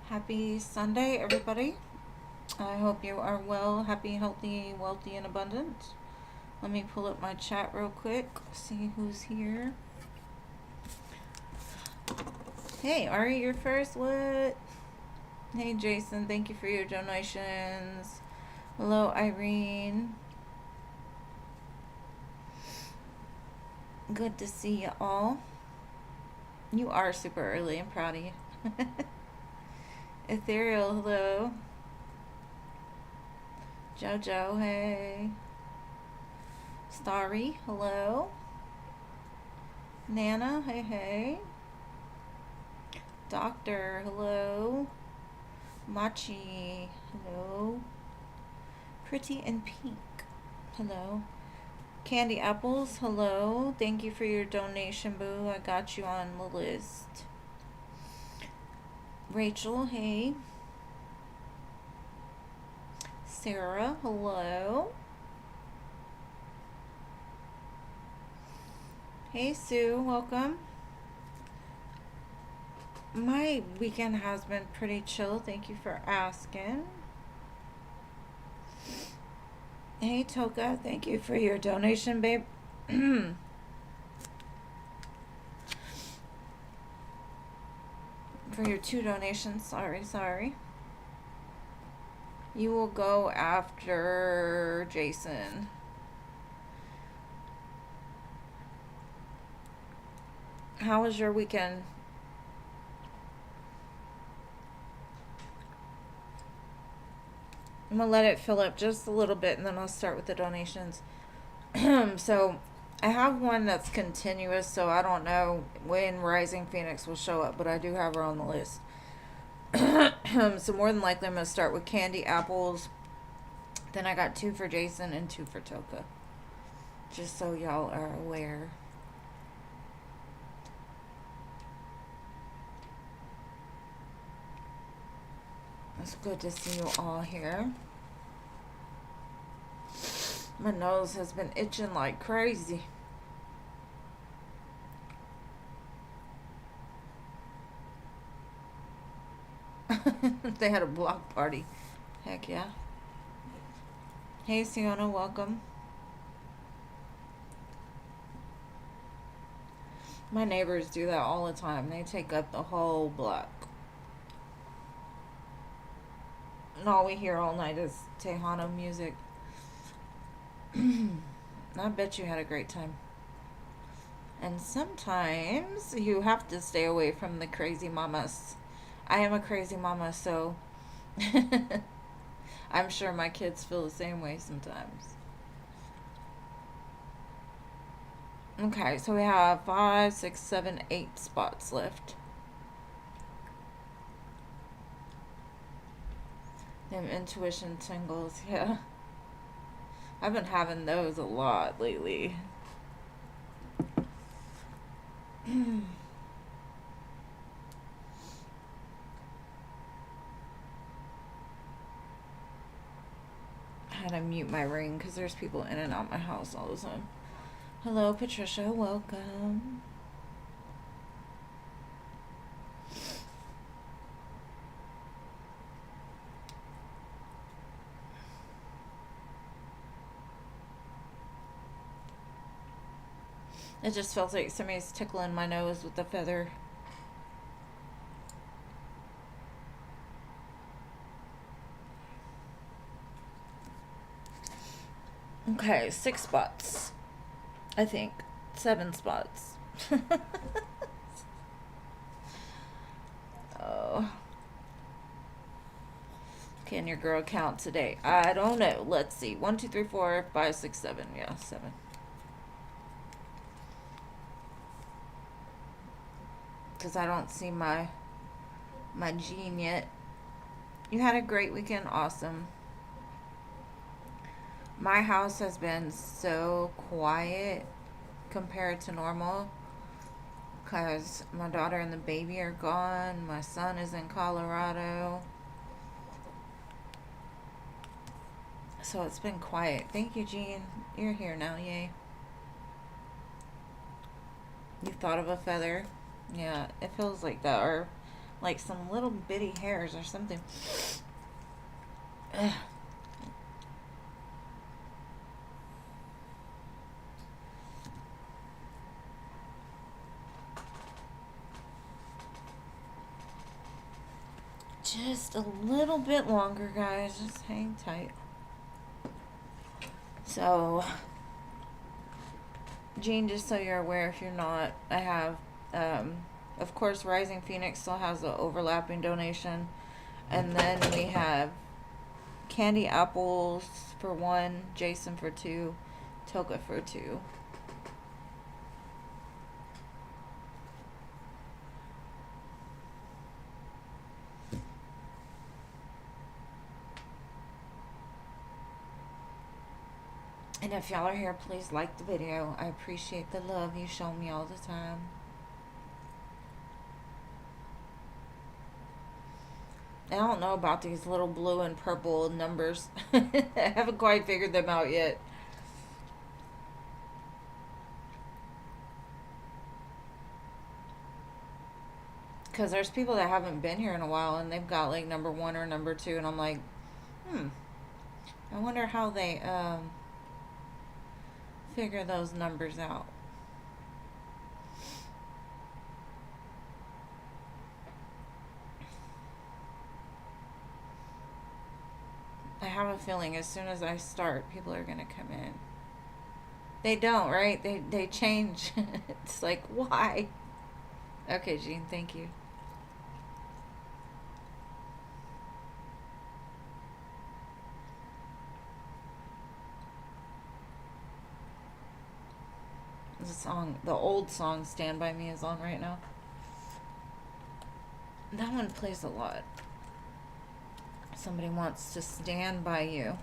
Happy Sunday, everybody. I hope you are well, happy, healthy, wealthy, and abundant. Let me pull up my chat real quick, see who's here. Hey, Ari, you're first. What? Hey, Jason, thank you for your donations. Hello, Irene. Good to see you all. You are super early. I'm proud of you. Ethereal, hello. Jojo, hey. Starry, hello. Nana, hey, hey. Doctor, hello. Machi, hello. Pretty and Pink, hello. Candy Apples, hello. Thank you for your donation, boo. I got you on the list. Rachel, hey. Sarah, hello. Hey, Sue, welcome. My weekend has been pretty chill. Thank you for asking. Hey, Toka, thank you for your donation, babe. For your 2 donations. Sorry. You will go after Jason. How was your weekend? I'm gonna let it fill up just a little bit and then I'll start with the donations. So I have one that's continuous, so I don't know when Rising Phoenix will show up, but I do have her on the list. So more than likely I'm going to start with Candy Apples. Then I got 2 for Jason and 2 for Toka. Just so y'all are aware. It's good to see you all here. My nose has been itching like crazy. They had a block party. Heck yeah. Hey, Siona, welcome. My neighbors do that all the time. They take up the whole block. And all we hear all night is Tejano music. I bet you had a great time. And sometimes you have to stay away from the crazy mamas. I am a crazy mama, so I'm sure my kids feel the same way sometimes. Okay, so we have 5, 6, 7, 8 spots left. Them intuition tingles, yeah. I've been having those a lot lately. I had to mute my ring because there's people in and out my house all the time. Hello, Patricia. Welcome. It just feels like somebody's tickling my nose with a feather. Okay, 6 spots. I think 7 spots. Oh. Can your girl count today? I don't know. Let's see. 1, 2, 3, 4, 5, 6, 7. Yeah, 7. Because I don't see my gene yet. You had a great weekend. Awesome. My house has been so quiet compared to normal because my daughter and the baby are gone. My son is in Colorado. So it's been quiet. Thank you, Jean. You're here now. Yay. You thought of a feather? Yeah, it feels like that. Our like some little bitty hairs or something. Ugh. Just a little bit longer, guys. Just hang tight. So, Jean, just so you're aware, if you're not, I have, of course, Rising Phoenix still has the overlapping donation. And then we have Candy Apples for 1, Jason for 2, Toka for 2. And if y'all are here, please like the video. I appreciate the love you show me all the time. I don't know about these little blue and purple numbers. I haven't quite figured them out yet. Because there's people that haven't been here in a while and they've got like number 1 or number 2. And I'm like, I wonder how they figure those numbers out. I have a feeling as soon as I start, people are going to come in. They don't, right? They change. It's like, why? Okay, Jean, thank you. The song, the old song Stand By Me is on right now. That one plays a lot. Somebody wants to stand by you.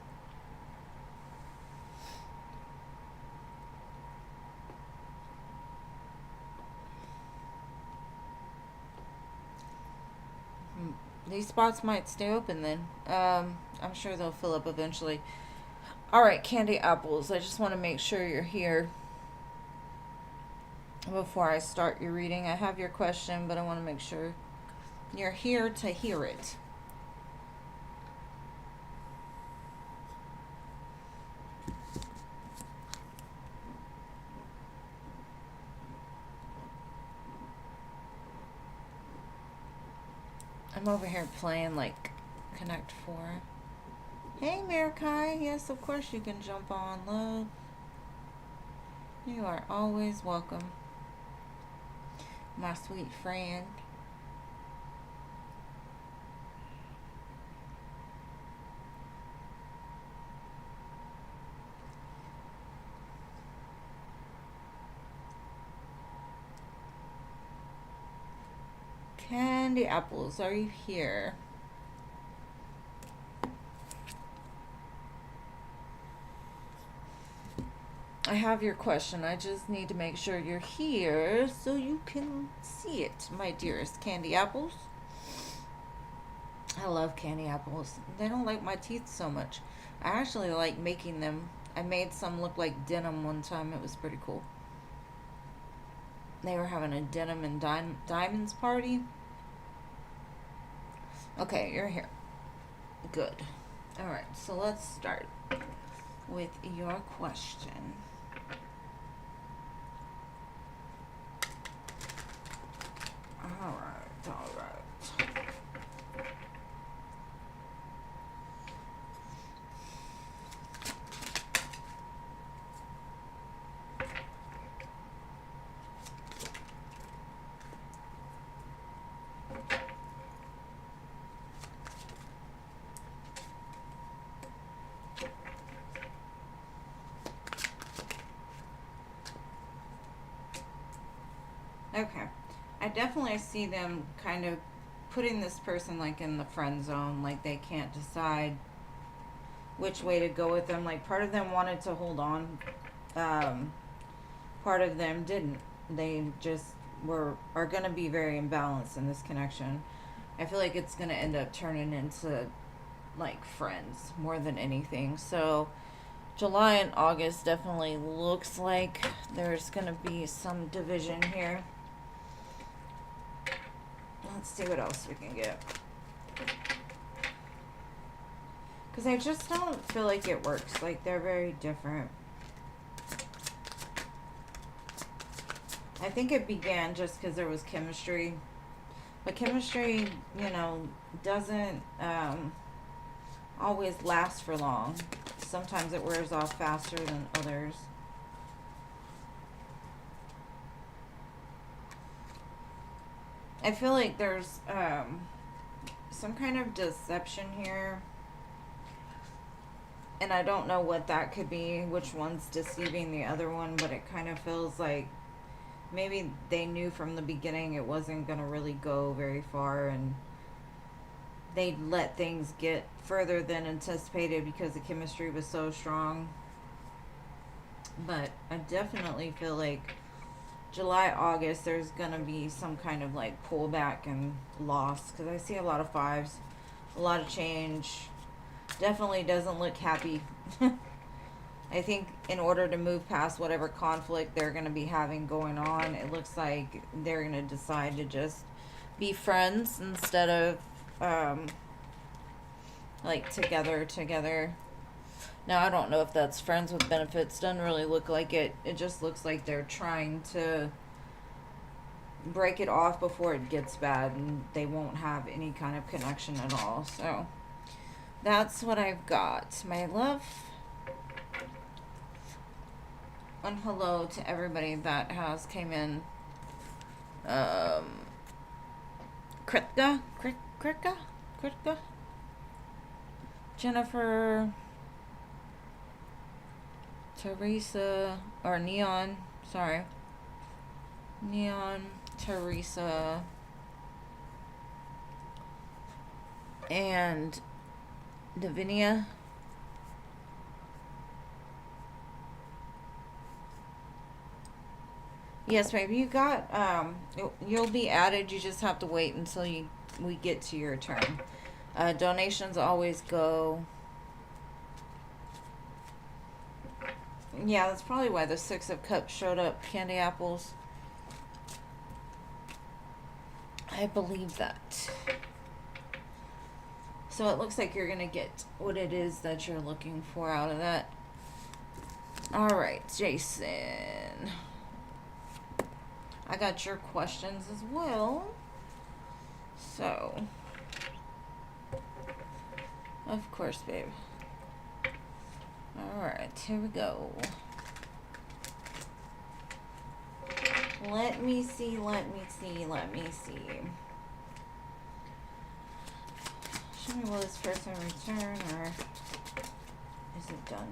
These spots might stay open then. I'm sure they'll fill up eventually. Alright, Candy Apples, I just want to make sure you're here before I start your reading. I have your question, but I want to make sure you're here to hear it. I'm over here playing like Connect 4. Hey, Mirakai. Yes, of course you can jump on, love. You are always welcome, my sweet friend. Candy Apples, are you here? I have your question. I just need to make sure you're here so you can see it, my dearest Candy Apples. I love candy apples. They don't like my teeth so much. I actually like making them. I made some look like denim one time. It was pretty cool. They were having a denim and diamonds party. Okay, you're here. Good. Alright, so let's start with your question. Alright. Okay. I definitely see them kind of putting this person like in the friend zone, like they can't decide which way to go with them. Like part of them wanted to hold on, part of them didn't. They just are going to be very imbalanced in this connection. I feel like it's going to end up turning into like friends more than anything. So July and August definitely looks like there's going to be some division here. Let's see what else we can get. Because I just don't feel like it works. Like, they're very different. I think it began just because there was chemistry. But chemistry, you know, doesn't always last for long. Sometimes it wears off faster than others. I feel like there's some kind of deception here. And I don't know what that could be, which one's deceiving the other one, but it kind of feels like maybe they knew from the beginning it wasn't going to really go very far, and they let things get further than anticipated because the chemistry was so strong. But I definitely feel like July, August, there's going to be some kind of like pullback and loss, because I see a lot of fives, a lot of change. Definitely doesn't look happy. I think in order to move past whatever conflict they're going to be having going on, it looks like they're going to decide to just be friends instead of like together. Now, I don't know if that's friends with benefits. Doesn't really look like it. It just looks like they're trying to break it off before it gets bad, and they won't have any kind of connection at all. So that's what I've got, my love. And hello to everybody that has came in. Kritka, Jennifer, Teresa, or Neon, sorry. Neon, Teresa, and Davinia. Yes, baby, you got, you'll be added. You just have to wait until we get to your turn. Donations always go. Yeah, that's probably why the Six of Cups showed up. Candy apples. I believe that. So it looks like you're going to get what it is that you're looking for out of that. All right, Jason. I got your questions as well. So, of course, babe. All right, here we go. Let me see. Show me, will this person return, or is it done?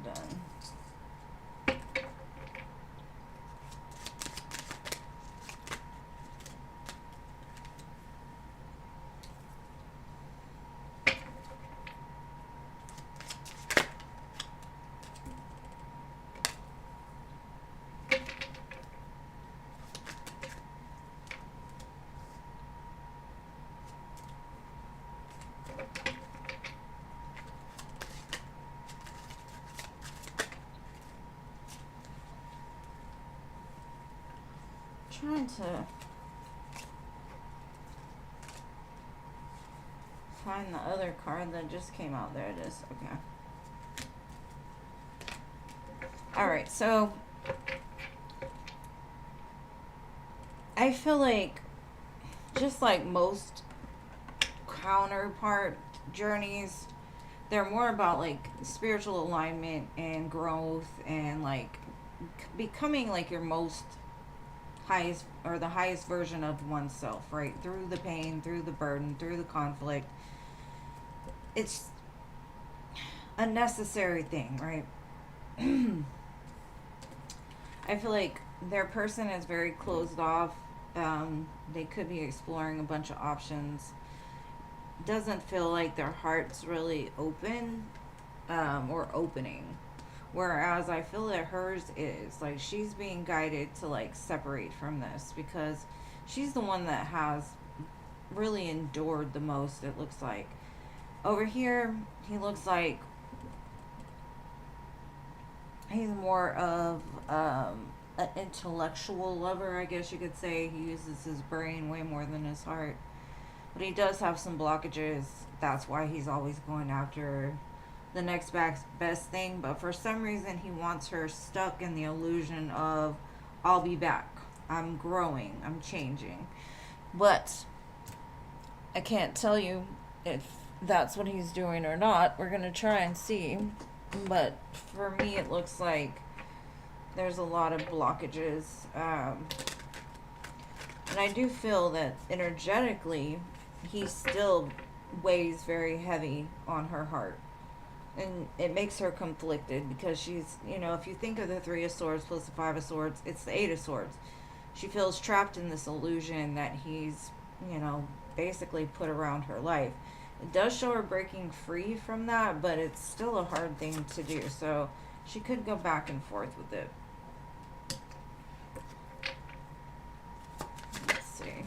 Trying to find the other card that just came out. There it is. Okay. All right, so I feel like, just like most counterpart journeys, they're more about like spiritual alignment and growth, and like becoming like your most highest, or the highest version of oneself, right? Through the pain, through the burden, through the conflict. It's a necessary thing, right? I feel like their person is very closed off. They could be exploring a bunch of options. Doesn't feel like their heart's really open, or opening. Whereas I feel that hers is. Like, she's being guided to, like, separate from this, because she's the one that has really endured the most, it looks like. Over here, he looks like he's more of an intellectual lover, I guess you could say. He uses his brain way more than his heart. but he does have some blockages. That's why he's always going after the next best thing. But for some reason, he wants her stuck in the illusion of, I'll be back. I'm growing. I'm changing. But I can't tell you if that's what he's doing or not. We're going to try and see. But for me, it looks like there's a lot of blockages. And I do feel that energetically, he still weighs very heavy on her heart. And it makes her conflicted because she's, if you think of the Three of Swords plus the Five of Swords, it's the Eight of Swords. She feels trapped in this illusion that he's, basically put around her life. It does show her breaking free from that, but it's still a hard thing to do. So she could go back and forth with it. Let's see.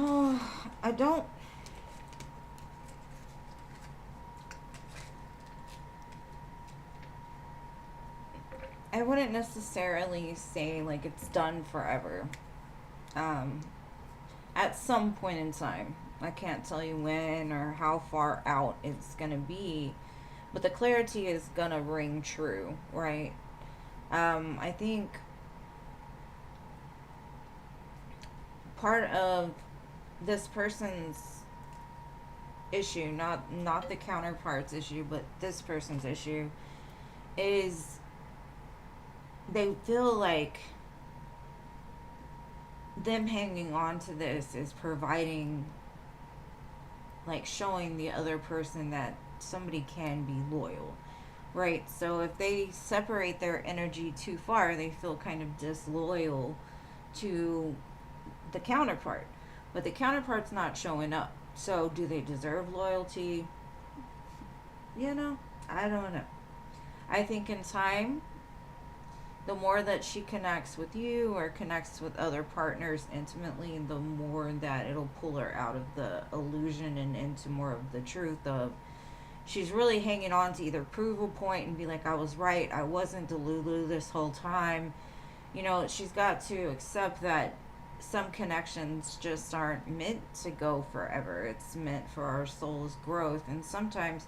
Oh, I wouldn't necessarily say like it's done forever. At some point in time, I can't tell you when or how far out it's gonna be, but the clarity is gonna ring true, right? I think part of this person's issue, not the counterpart's issue, but this person's issue, is they feel like them hanging on to this is providing, like, showing the other person that somebody can be loyal, right? So if they separate their energy too far, they feel kind of disloyal to the counterpart, but the counterpart's not showing up. So do they deserve loyalty? I don't know. I think in time, the more that she connects with you or connects with other partners intimately, the more that it'll pull her out of the illusion and into more of the truth of, she's really hanging on to either prove a point and be like, I was right, I wasn't Delulu this whole time. She's got to accept that some connections just aren't meant to go forever. It's meant for our soul's growth. And sometimes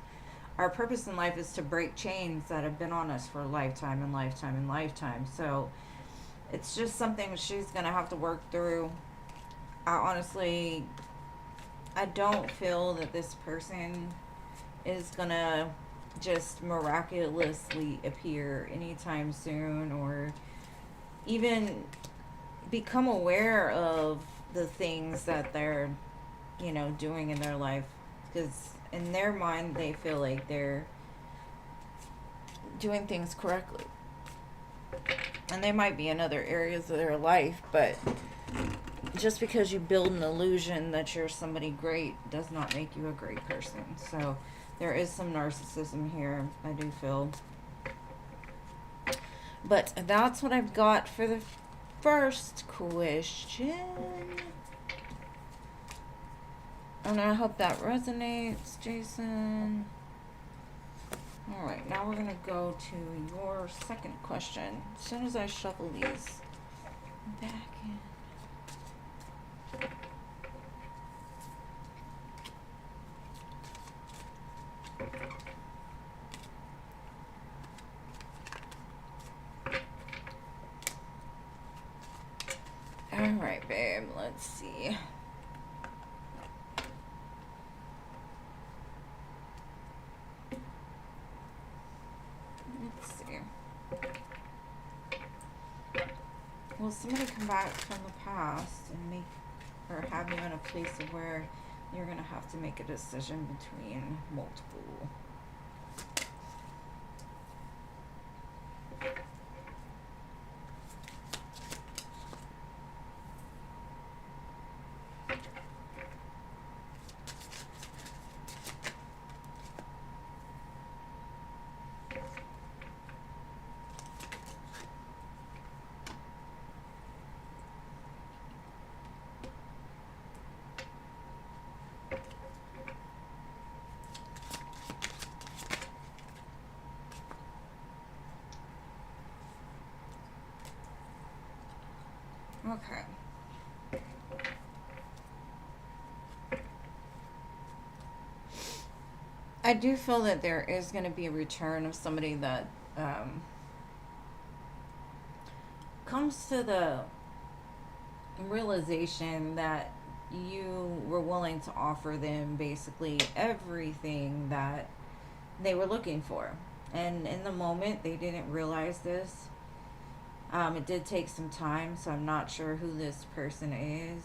our purpose in life is to break chains that have been on us for a lifetime and lifetime and lifetime. So it's just something she's going to have to work through. I don't feel that this person is going to just miraculously appear anytime soon, or even become aware of the things that they're, doing in their life. Because in their mind, they feel like they're doing things correctly. And they might be in other areas of their life, but just because you build an illusion that you're somebody great does not make you a great person. So there is some narcissism here, I do feel. But that's what I've got for the first question. And I hope that resonates, Jason. Alright, now we're going to go to your second question. As soon as I shuffle these back in. Alright, babe, let's see. Let's see. Will somebody come back from the past and make, or have you in a place of where you're going to have to make a decision between multiple? Okay. I do feel that there is going to be a return of somebody that comes to the realization that you were willing to offer them basically everything that they were looking for. And in the moment, they didn't realize this. It did take some time, so I'm not sure who this person is.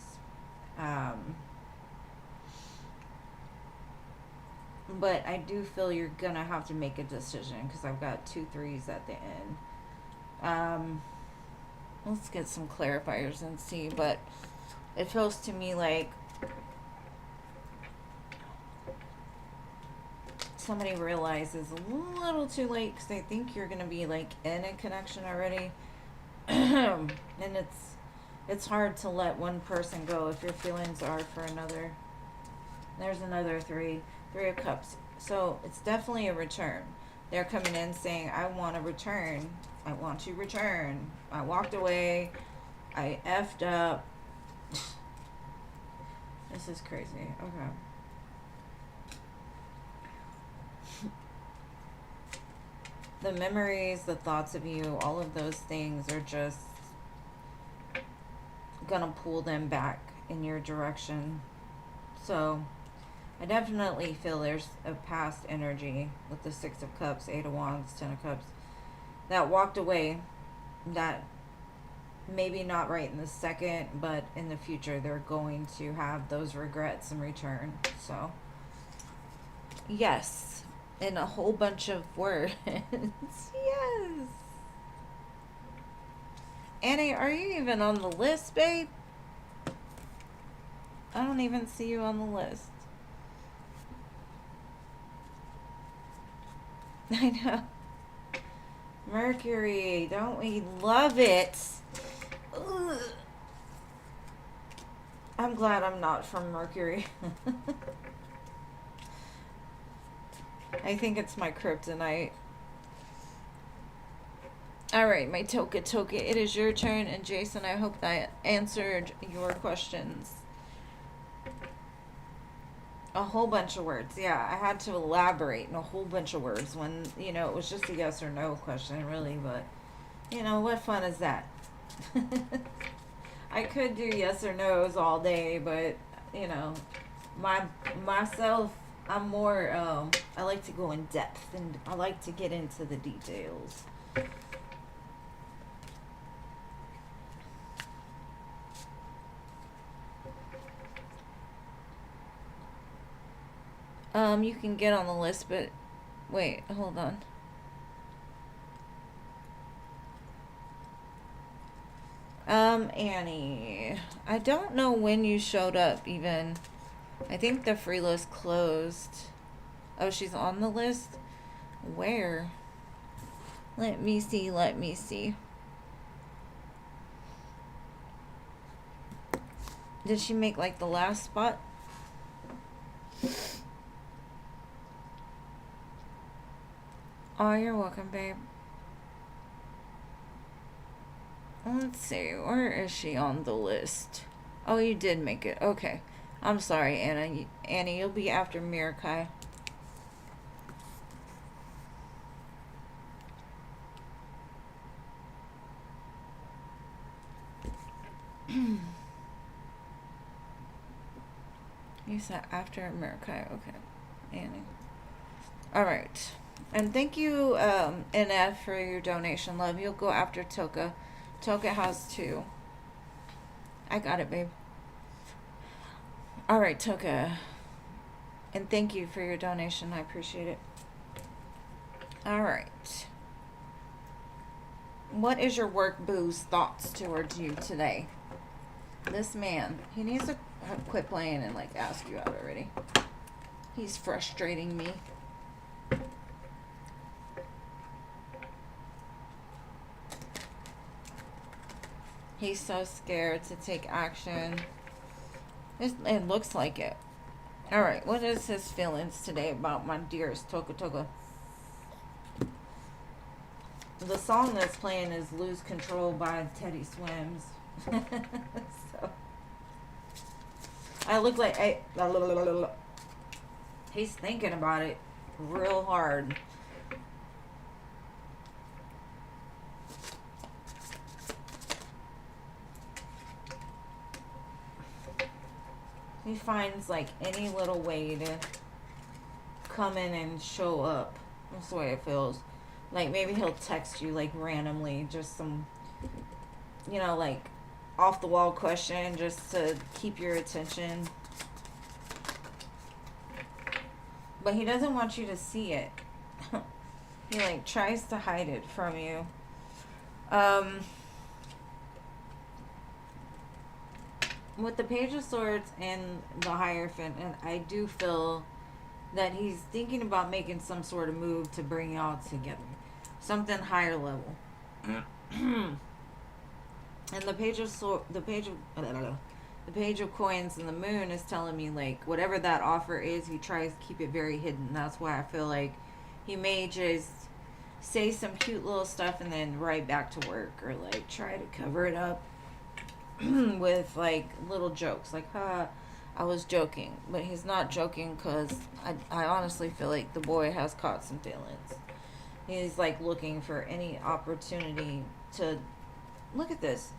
But I do feel you're gonna have to make a decision because I've got 2 3s at the end. Let's get some clarifiers and see, but it feels to me like somebody realizes a little too late because they think you're gonna be like in a connection already. And it's hard to let one person go if your feelings are for another. There's another 3 of Cups. So it's definitely a return. They're coming in saying, I want a return. I want to return. I walked away. I effed up. This is crazy. Okay. The memories, the thoughts of you, all of those things are just gonna pull them back in your direction. So I definitely feel there's a past energy with the 6 of Cups, 8 of Wands, 10 of Cups that walked away, that maybe not right in the second, but in the future they're going to have those regrets in return. So yes, in a whole bunch of words. Yes. Annie, are you even on the list, babe? I don't even see you on the list. I know. Mercury, don't we love it? Ugh. I'm glad I'm not from Mercury. I think it's my kryptonite. Alright, my Toka, it is your turn. And Jason, I hope that answered your questions. A whole bunch of words. Yeah, I had to elaborate in a whole bunch of words when, it was just a yes or no question, really. But, what fun is that? I could do yes or no's all day, but, myself, I'm more, I like to go in depth and I like to get into the details. You can get on the list, but wait, hold on. Annie, I don't know when you showed up even. I think the free list closed. Oh, she's on the list? Where? Let me see. Did she make like the last spot? Oh, you're welcome, babe. Let's see, where is she on the list? Oh, you did make it. Okay. I'm sorry, Annie, you'll be after Mirakai. You said after Mirakai. Okay. Annie. Alright. And thank you, NF, for your donation, love. You'll go after Toka. Toka has 2. I got it, babe. Alright, Toka. And thank you for your donation. I appreciate it. Alright. What is your work boo's thoughts towards you today? This man, he needs to quit playing and like ask you out already. He's frustrating me. He's so scared to take action. It looks like it. Alright, what is his feelings today about my dearest Toka? The song that's playing is Lose Control by Teddy Swims. So I look like he's thinking about it real hard. He finds like any little way to come in and show up. That's the way it feels. Like maybe he'll text you like randomly, just some, you know, like off the wall question just to keep your attention. But he doesn't want you to see it. He like tries to hide it from you. With the Page of Swords and the Hierophant, and I do feel that he's thinking about making some sort of move to bring y'all together. Something higher level. And the Page of the Page of Coins and the Moon is telling me like whatever that offer is, he tries to keep it very hidden. That's why I feel like he may just say some cute little stuff and then right back to work, or like try to cover it up with like little jokes like I was joking, but he's not joking, because I honestly feel like the boy has caught some feelings. He's like looking for any opportunity to look at this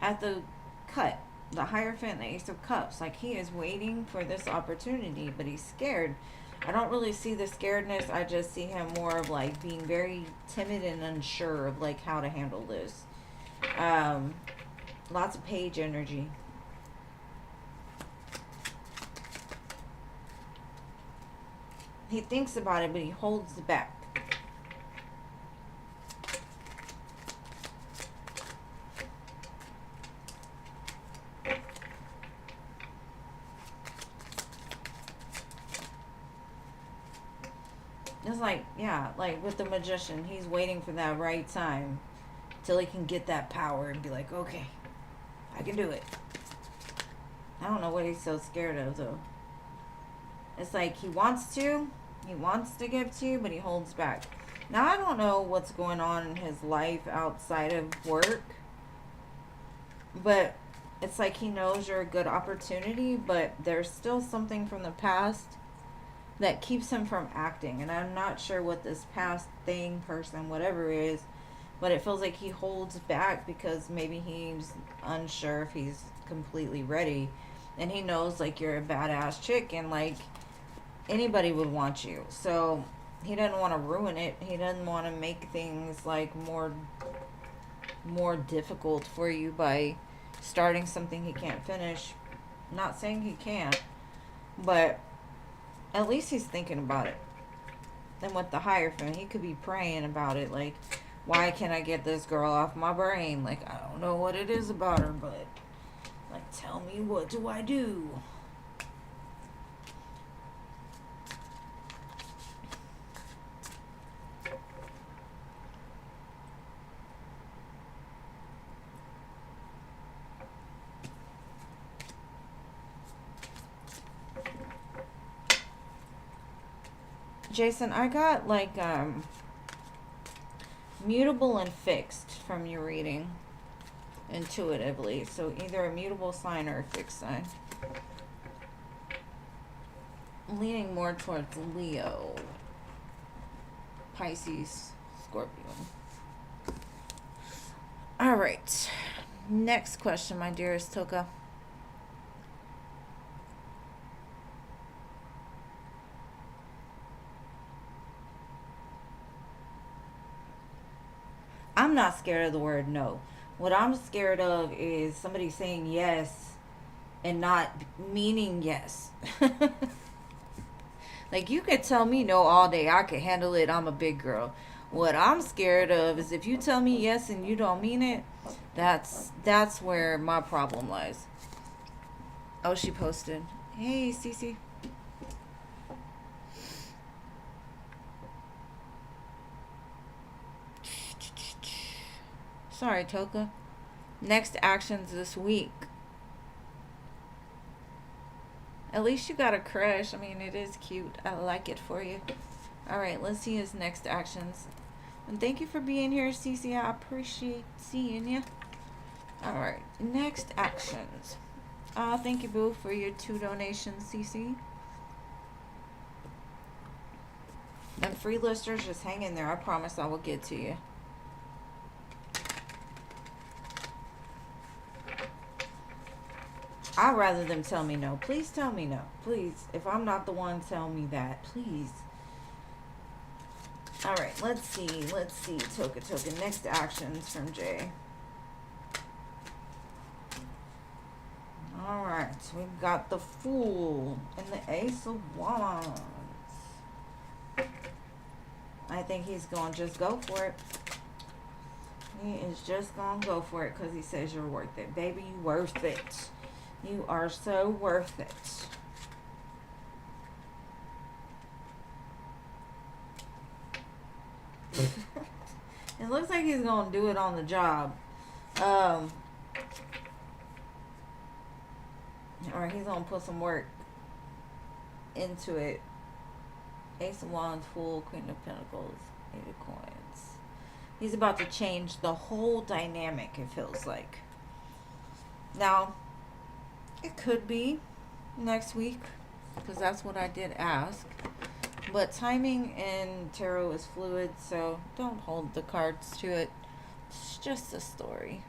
at the cut, the Hierophant, the Ace of Cups. Like he is waiting for this opportunity, but he's scared. I don't really see the scaredness. I just see him more of like being very timid and unsure of like how to handle this. Lots of Page energy. He thinks about it, but he holds it back. It's like, yeah, like with the Magician, he's waiting for that right time till he can get that power and be like, okay, I can do it. I don't know what he's so scared of, though. It's like he wants to give to you, but he holds back. Now, I don't know what's going on in his life outside of work, but it's like he knows you're a good opportunity, but there's still something from the past that keeps him from acting. And I'm not sure what this past thing, person, whatever is, but it feels like he holds back because maybe he's unsure if he's completely ready. And he knows like you're a badass chick and like anybody would want you. So he doesn't want to ruin it. He doesn't want to make things like more difficult for you by starting something he can't finish. Not saying he can't, but at least he's thinking about it. And with the Hierophant, he could be praying about it. Like, why can't I get this girl off my brain? Like, I don't know what it is about her, but like, tell me, what do I do? Jason, I got like mutable and fixed from your reading intuitively. So either a mutable sign or a fixed sign. I'm leaning more towards Leo, Pisces, Scorpio. All right. Next question, my dearest Toka. I'm not scared of the word no. What I'm scared of is somebody saying yes and not meaning yes. Like, you could tell me no all day. I can handle it. I'm a big girl. What I'm scared of is if you tell me yes and you don't mean it, that's where my problem lies. Oh, she posted. Hey, Cece. Sorry, Toka. Next actions this week. At least you got a crush. I mean, it is cute. I like it for you. All right, let's see his next actions. And thank you for being here, Cece. I appreciate seeing you. Alright, next actions. Thank you, Boo, for your 2 donations, CC. Them free listers, just hang in there. I promise I will get to you. I'd rather them tell me no. Please tell me no. Please. If I'm not the one, tell me that. Please. Alright, let's see. Let's see. Token. Next actions from Jay. Alright, we've got the Fool and the Ace of Wands. I think he's going to just go for it. He is just going to go for it because he says you're worth it. Baby, you worth it. You are so worth it. It looks like he's going to do it on the job. Or he's going to put some work into it. Ace of Wands, Fool, Queen of Pentacles, 8 of Coins. He's about to change the whole dynamic, it feels like. Now, it could be next week, because that's what I did ask. But timing in tarot is fluid, so don't hold the cards to it. It's just a story.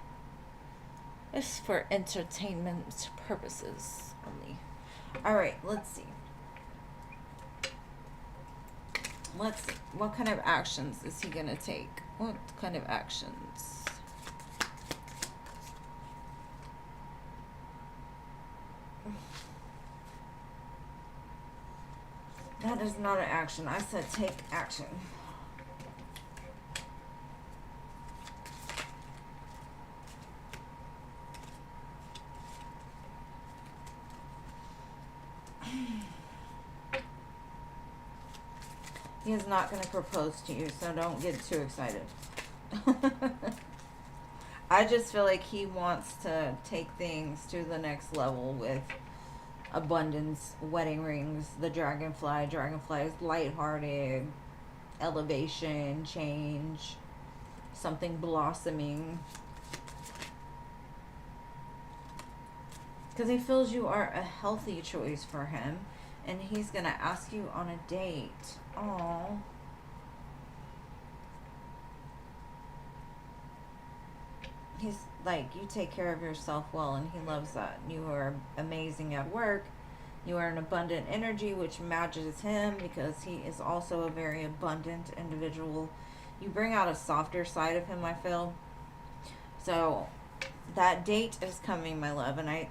It's for entertainment purposes only. Alright, let's see. Let's see. What kind of actions is he going to take? What kind of actions? That is not an action. I said take action. He is not going to propose to you, so don't get too excited. I just feel like he wants to take things to the next level with abundance, wedding rings, the dragonfly. Dragonfly is lighthearted, elevation, change, something blossoming. Because he feels you are a healthy choice for him. And he's going to ask you on a date. Aww. He's like, you take care of yourself well, and he loves that. You are amazing at work. You are an abundant energy, which matches him because he is also a very abundant individual. You bring out a softer side of him, I feel. So that date is coming, my love. And I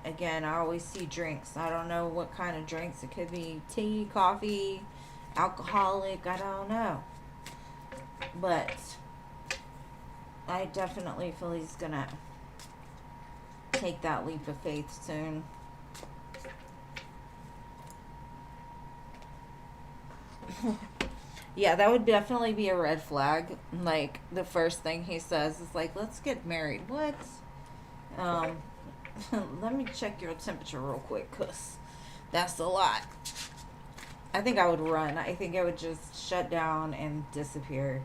always see drinks. I don't know what kind of drinks. It could be tea, coffee, alcoholic. I don't know. But I definitely feel he's gonna take that leap of faith soon. Yeah, that would definitely be a red flag. Like, the first thing he says is like, let's get married. What? Let me check your temperature real quick, because that's a lot. I think I would run. I think I would just shut down and disappear,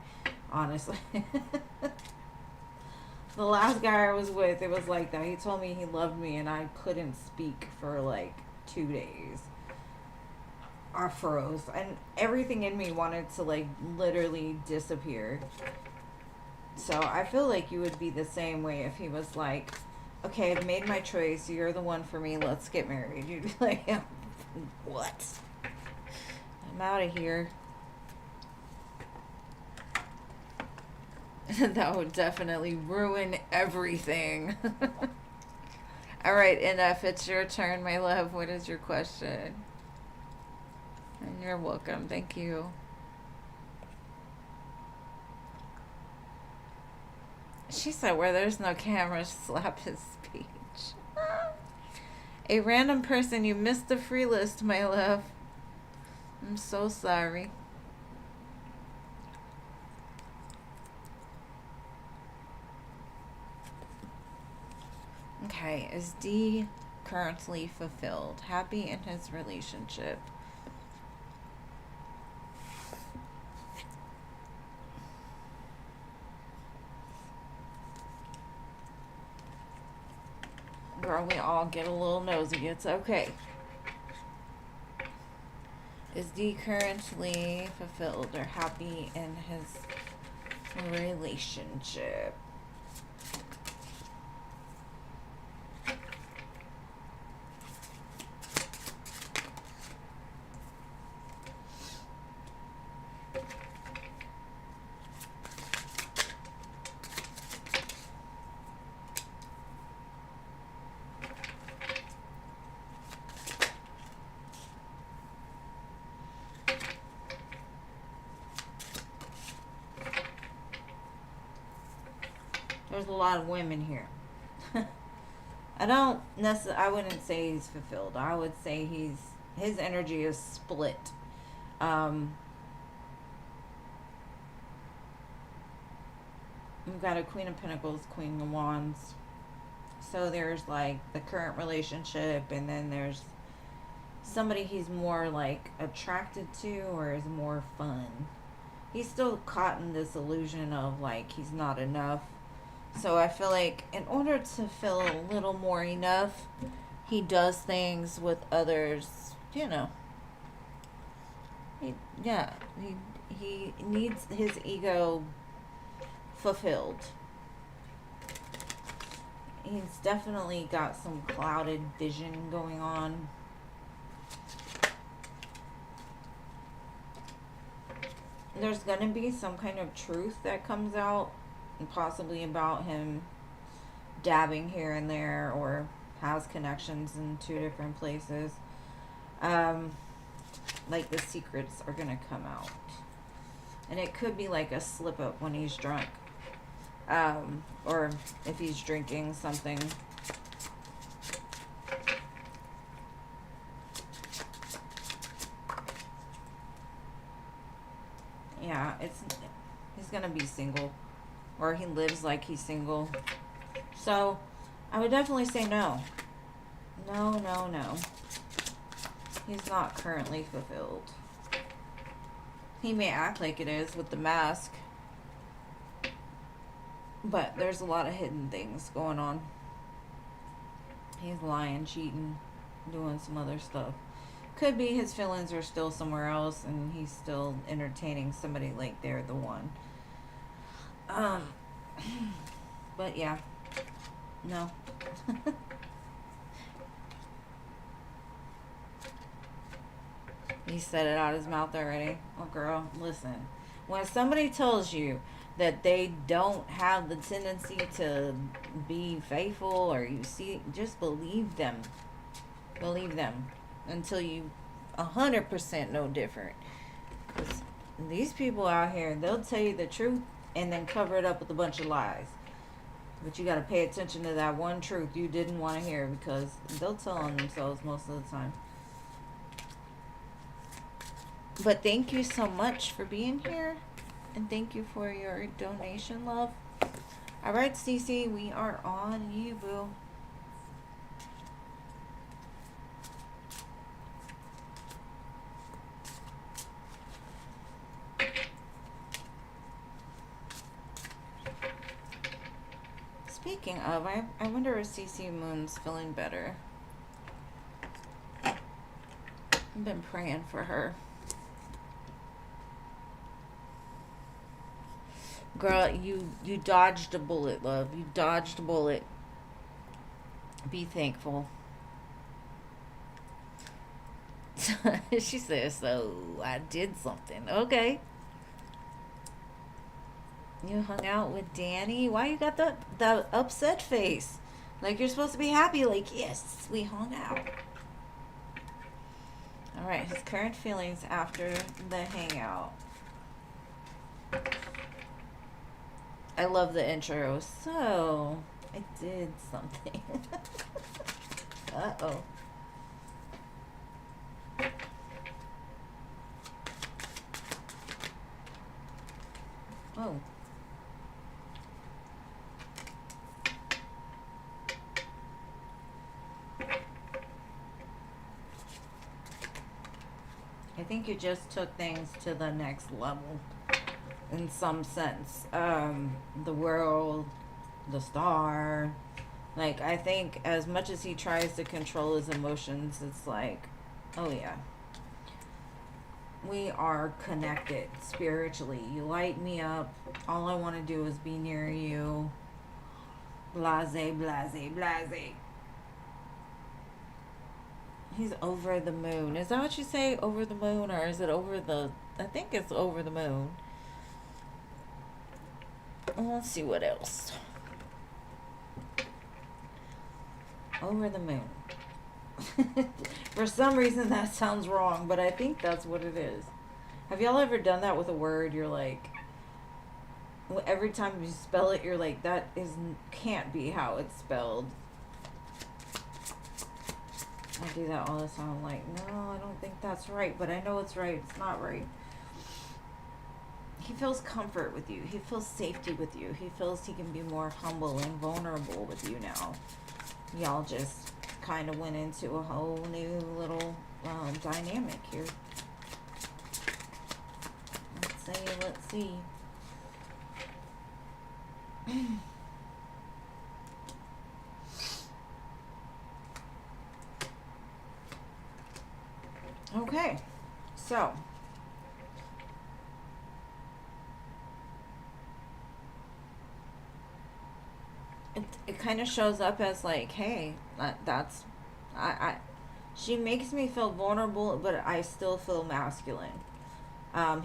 honestly. The last guy I was with, it was like that. He told me he loved me, and I couldn't speak for like 2 days. I froze, and everything in me wanted to like literally disappear. So I feel like you would be the same way if he was like, okay, I've made my choice, you're the one for me, let's get married. You'd be like, what? I'm out of here. That would definitely ruin everything. Alright, and if it's your turn, my love, what is your question? And you're welcome. Thank you. She said, where there's no camera, slap his speech. A random person, you missed the free list, my love. I'm so sorry. Okay, is D currently fulfilled? Happy in his relationship? girl, we all get a little nosy. It's okay. Is D currently fulfilled or happy in his relationship? There's a lot of women here. I wouldn't say he's fulfilled. I would say his energy is split. We've got a Queen of Pentacles, Queen of Wands. So there's like the current relationship, and then there's somebody he's more like attracted to or is more fun. He's still caught in this illusion of like he's not enough. So I feel like in order to feel a little more enough, he does things with others, you know. He needs his ego fulfilled. He's definitely got some clouded vision going on. There's going to be some kind of truth that comes out, and possibly about him dabbing here and there or has connections in 2 different places. Like the secrets are going to come out. And it could be like a slip up when he's drunk. Or if he's drinking something. Yeah, he's gonna be single, or he lives like he's single. So I would definitely say no. No. He's not currently fulfilled. He may act like it is with the mask, but there's a lot of hidden things going on. He's lying, cheating, doing some other stuff. Could be his feelings are still somewhere else and he's still entertaining somebody like they're the one. But yeah. No. He said it out his mouth already. Oh, girl, listen. When somebody tells you that they don't have the tendency to be faithful, or you see, just believe them. Believe them until you 100% know different. Because these people out here, they'll tell you the truth and then cover it up with a bunch of lies. But you got to pay attention to that one truth you didn't want to hear, because they'll tell on themselves most of the time. But thank you so much for being here. And thank you for your donation, love. All right, Cece, we are on you, boo. Speaking of, I wonder if Cece Moon's feeling better. I've been praying for her. Girl, you dodged a bullet, love. You dodged a bullet. Be thankful. She says, so I did something. Okay. You hung out with Danny? Why you got the upset face? Like you're supposed to be happy. Like, yes, we hung out. All right, his current feelings after the hangout. I love the intro. So, I did something. Uh-oh. Oh. I think you just took things to the next level. In some sense, the world, the star, Like, I think as much as he tries to control his emotions, it's like, oh yeah, we are connected spiritually. You light me up. All I want to do is be near you. Blase, blase, blase. He's over the moon. Is that what you say? Over the moon? Or is it over the... I think it's over the moon. Let's see what else. Over the moon. For some reason that sounds wrong, but I think that's what it is. Have y'all ever done that with a word? You're like... Every time you spell it, you're like, that can't be how it's spelled. I do that all the time. I'm like, no, I don't think that's right, but I know it's right. It's not right. He feels comfort with you. He feels safety with you. He feels he can be more humble and vulnerable with you now. Y'all just kind of went into a whole new little dynamic here. Let's see. Okay, so it kind of shows up as like, hey, that's she makes me feel vulnerable, but I still feel masculine.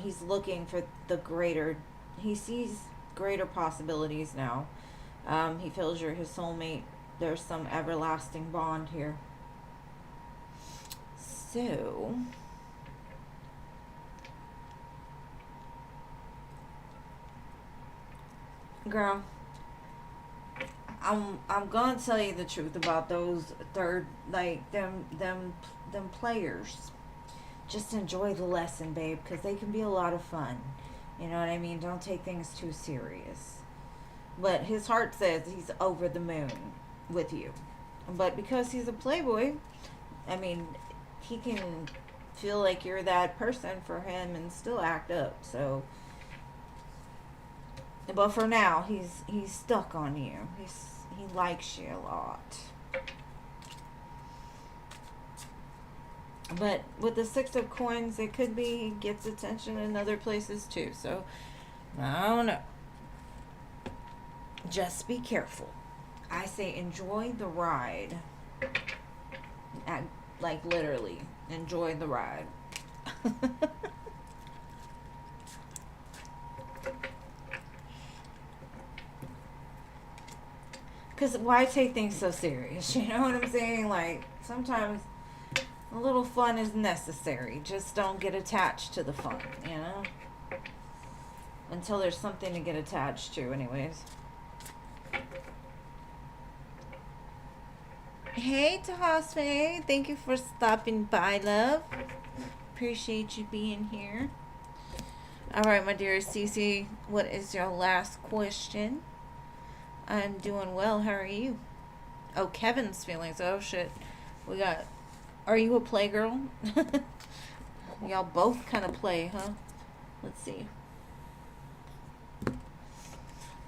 He's looking for the greater. He sees greater possibilities now. He feels you're his soulmate. There's some everlasting bond here. So, girl, I'm gonna tell you the truth about those third, like them players. Just enjoy the lesson, babe, because they can be a lot of fun. You know what I mean? Don't take things too serious. But his heart says he's over the moon with you. But because he's a playboy, I mean, he can feel like you're that person for him and still act up. So, but for now, he's stuck on you. He likes you a lot. But with the Six of Coins, it could be he gets attention in other places too. So, I don't know. Just be careful. I say enjoy the ride. Like literally, enjoy the ride. Because why take things so serious? You know what I'm saying? Like, sometimes a little fun is necessary. Just don't get attached to the fun, you know? Until there's something to get attached to, anyways. Hey, Tahasfe. Thank you for stopping by, love. Appreciate you being here. All right, my dear Cece, what is your last question? I'm doing well. How are you? Oh, Kevin's feelings. Oh, shit. We got... Are you a playgirl? Y'all both kind of play, huh? Let's see.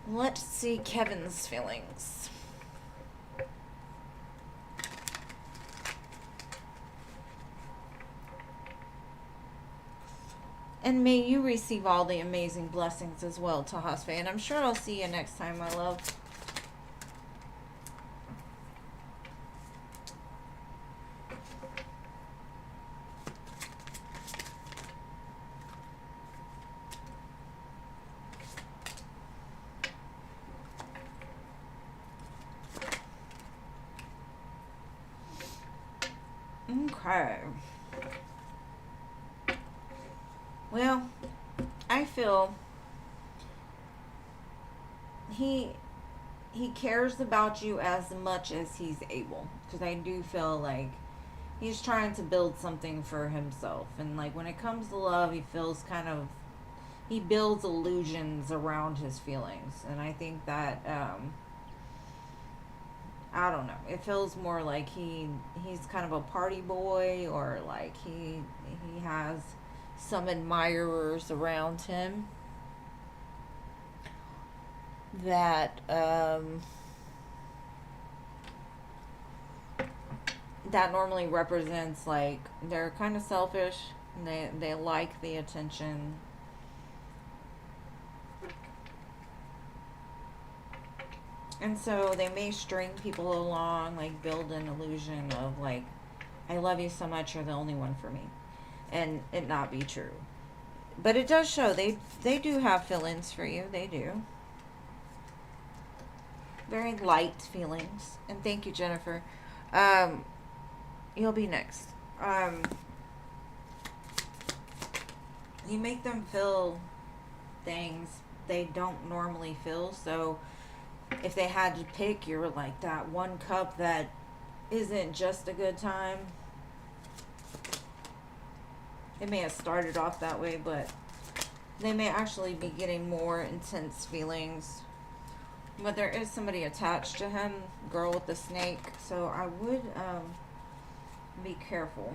Let's see Kevin's feelings. And may you receive all the amazing blessings as well, Tahasfe. And I'm sure I'll see you next time, my love. Okay. Well, I feel he cares about you as much as he's able, because I do feel like he's trying to build something for himself, and like when it comes to love, he feels kind of, he builds illusions around his feelings, and I think that I don't know, it feels more like he's kind of a party boy, or like he has some admirers around him that that normally represents like they're kind of selfish. They like the attention. And so they may string people along, like build an illusion of like, I love you so much, you're the only one for me. And it not be true. But it does show they do have feelings for you. They do. Very light feelings. And thank you, Jennifer. You'll be next. You make them feel things they don't normally feel. So if they had to pick, you're like that one cup that isn't just a good time. It may have started off that way, but they may actually be getting more intense feelings. But there is somebody attached to him, girl with the snake. So I would be careful.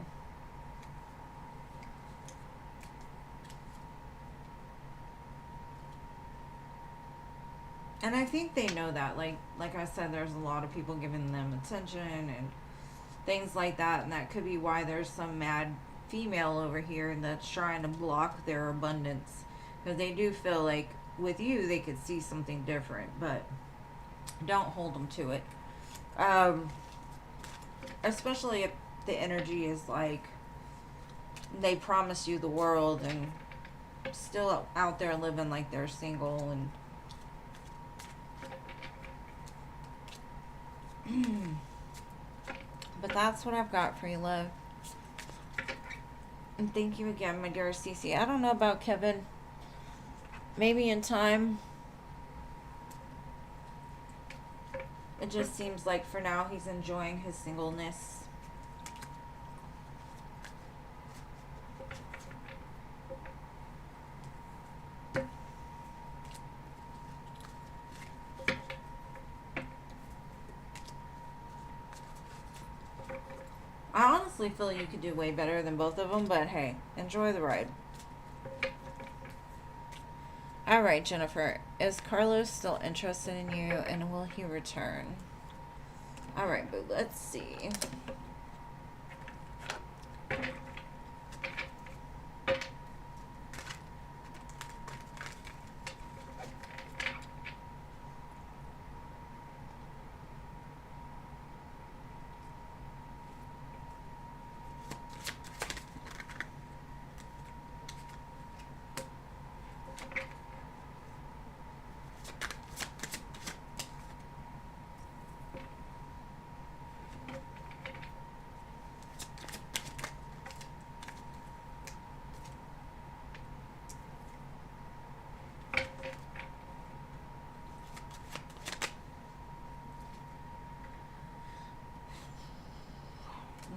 And I think they know that. Like I said, there's a lot of people giving them attention and things like that. And that could be why there's some mad female over here that's trying to block their abundance. Because they do feel like with you, they could see something different. But don't hold them to it. Especially if the energy is like they promise you the world and still out there living like they're single and but that's what I've got for you, love. And thank you again, my dear Cece. I don't know about Kevin. Maybe in time. It just seems like for now he's enjoying his singleness. I honestly feel you could do way better than both of them, but hey, enjoy the ride. All right, Jennifer. Is Carlos still interested in you, and will he return? All right, boo. Let's see.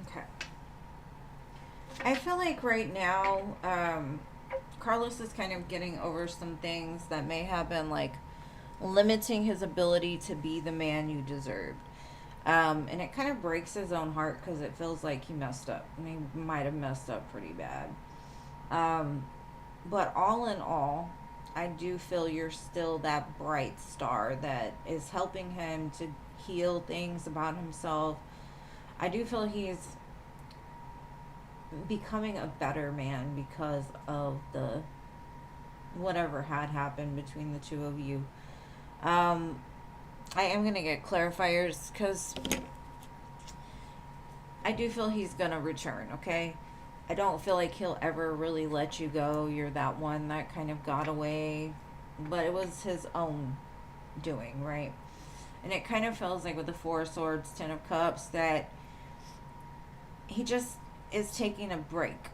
Okay. I feel like right now, Carlos is kind of getting over some things that may have been like limiting his ability to be the man you deserved. And it kind of breaks his own heart because it feels like he messed up. And he might have messed up pretty bad. But all in all, I do feel you're still that bright star that is helping him to heal things about himself. I do feel he's becoming a better man because of the whatever had happened between the two of you. I am going to get clarifiers because I do feel he's going to return, okay? I don't feel like he'll ever really let you go. You're that one that kind of got away, but it was his own doing, right? And it kind of feels like with the Four of Swords, Ten of Cups, that he just is taking a break.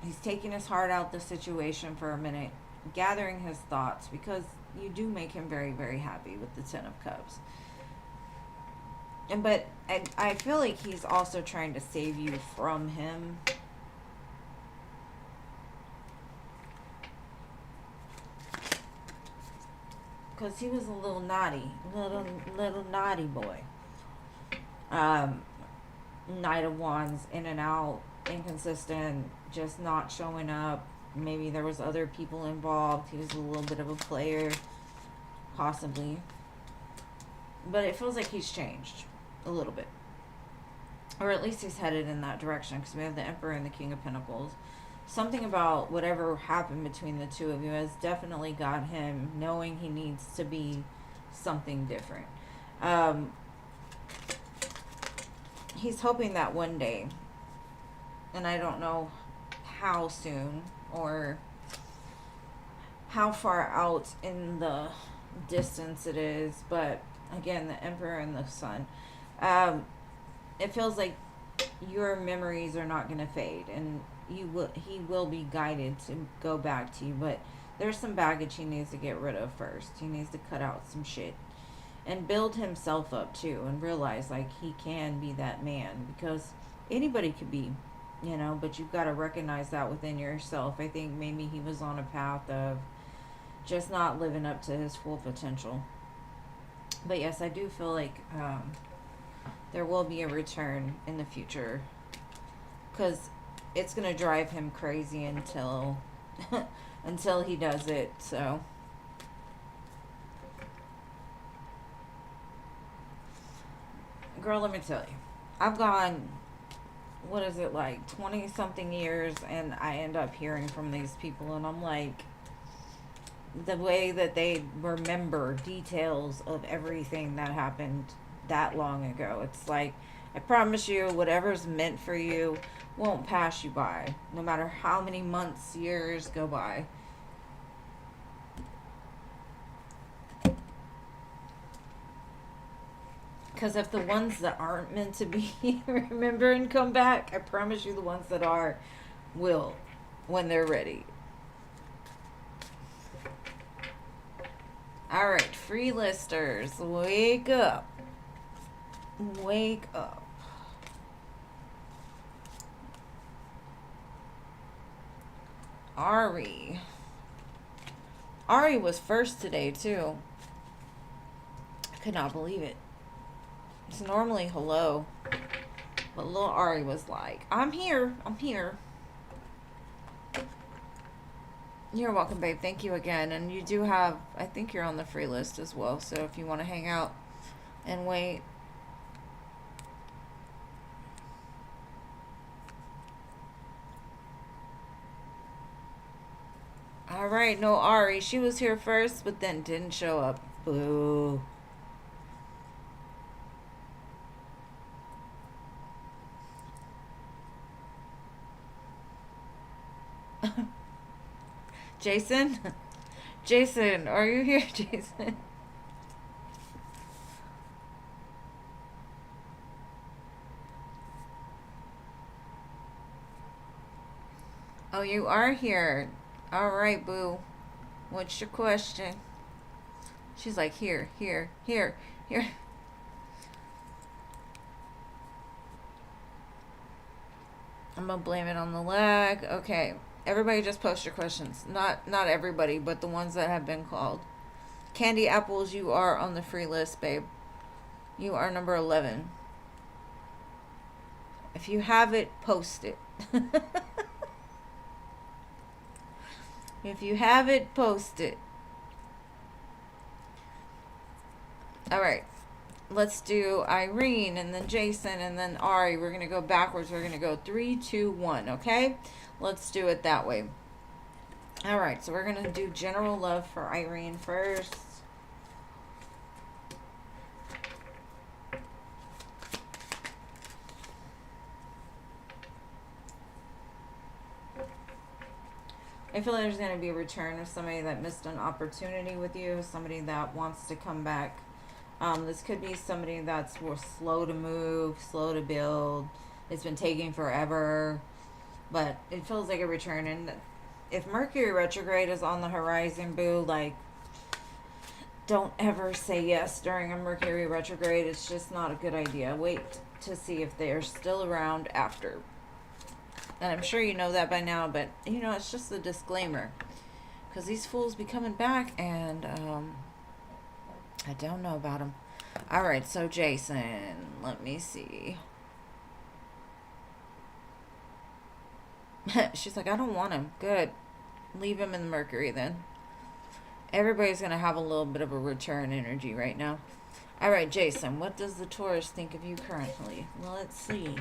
He's taking his heart out the situation for a minute, gathering his thoughts, because you do make him very, very happy with the Ten of Cups. But I feel like he's also trying to save you from him. Because he was a little naughty. Little naughty boy. Knight of Wands, in and out, inconsistent, just not showing up. Maybe there was other people involved. He was a little bit of a player. Possibly. But it feels like he's changed. A little bit. or at least he's headed in that direction, because we have the Emperor and the King of Pentacles. Something about whatever happened between the two of you has definitely got him knowing he needs to be something different. He's hoping that one day, and I don't know how soon or how far out in the distance it is, but again, the Emperor and the Sun. It feels like your memories are not going to fade, and he will be guided to go back to you, but there's some baggage he needs to get rid of first. He needs to cut out some shit and build himself up too, and realize like he can be that man, because anybody could be, you know, but you've got to recognize that within yourself. I think maybe he was on a path of just not living up to his full potential. But yes, I do feel like there will be a return in the future, because it's going to drive him crazy until until he does it. So girl, let me tell you, I've gone, what is it, like 20 something years, and I end up hearing from these people, and I'm like, the way that they remember details of everything that happened that long ago. It's like, I promise you, whatever's meant for you won't pass you by, no matter how many months, years go by. Because if the ones that aren't meant to be remember and come back, I promise you the ones that are will, when they're ready. Alright, free listers, wake up. Wake up. Ari. Ari was first today, too. I could not believe it. It's normally hello. But little Ari was like, I'm here. I'm here. You're welcome, babe. Thank you again. And you do have, I think you're on the free list as well. So if you want to hang out and wait. Alright, no Ari. She was here first, but then didn't show up. Boo. Jason? Jason, are you here, Jason? Oh, you are here. Alright, boo. What's your question? She's like, here. I'm gonna blame it on the lag. Okay. Everybody just post your questions. Not everybody, but the ones that have been called. Candy Apples, you are on the free list, babe. You are number 11. If you have it, post it. If you have it, post it. Alright. Let's do Irene, and then Jason, and then Ari. We're going to go backwards. We're going to go 3, 2, 1, okay? Let's do it that way. Alright, so we're going to do general love for Irene first. I feel like there's going to be a return of somebody that missed an opportunity with you, somebody that wants to come back. This could be somebody that's more slow to move, slow to build. It's been taking forever, but it feels like a return. And if Mercury retrograde is on the horizon, boo, like, don't ever say yes during a Mercury retrograde. It's just not a good idea. Wait to see if they're still around after. And I'm sure you know that by now, but, you know, it's just a disclaimer. Because these fools be coming back, and, I don't know about them. Alright, so Jason, let me see. She's like, I don't want him. Good. Leave him in the Mercury then. Everybody's going to have a little bit of a return energy right now. All right, Jason, what does the Taurus think of you currently? Well, let's see.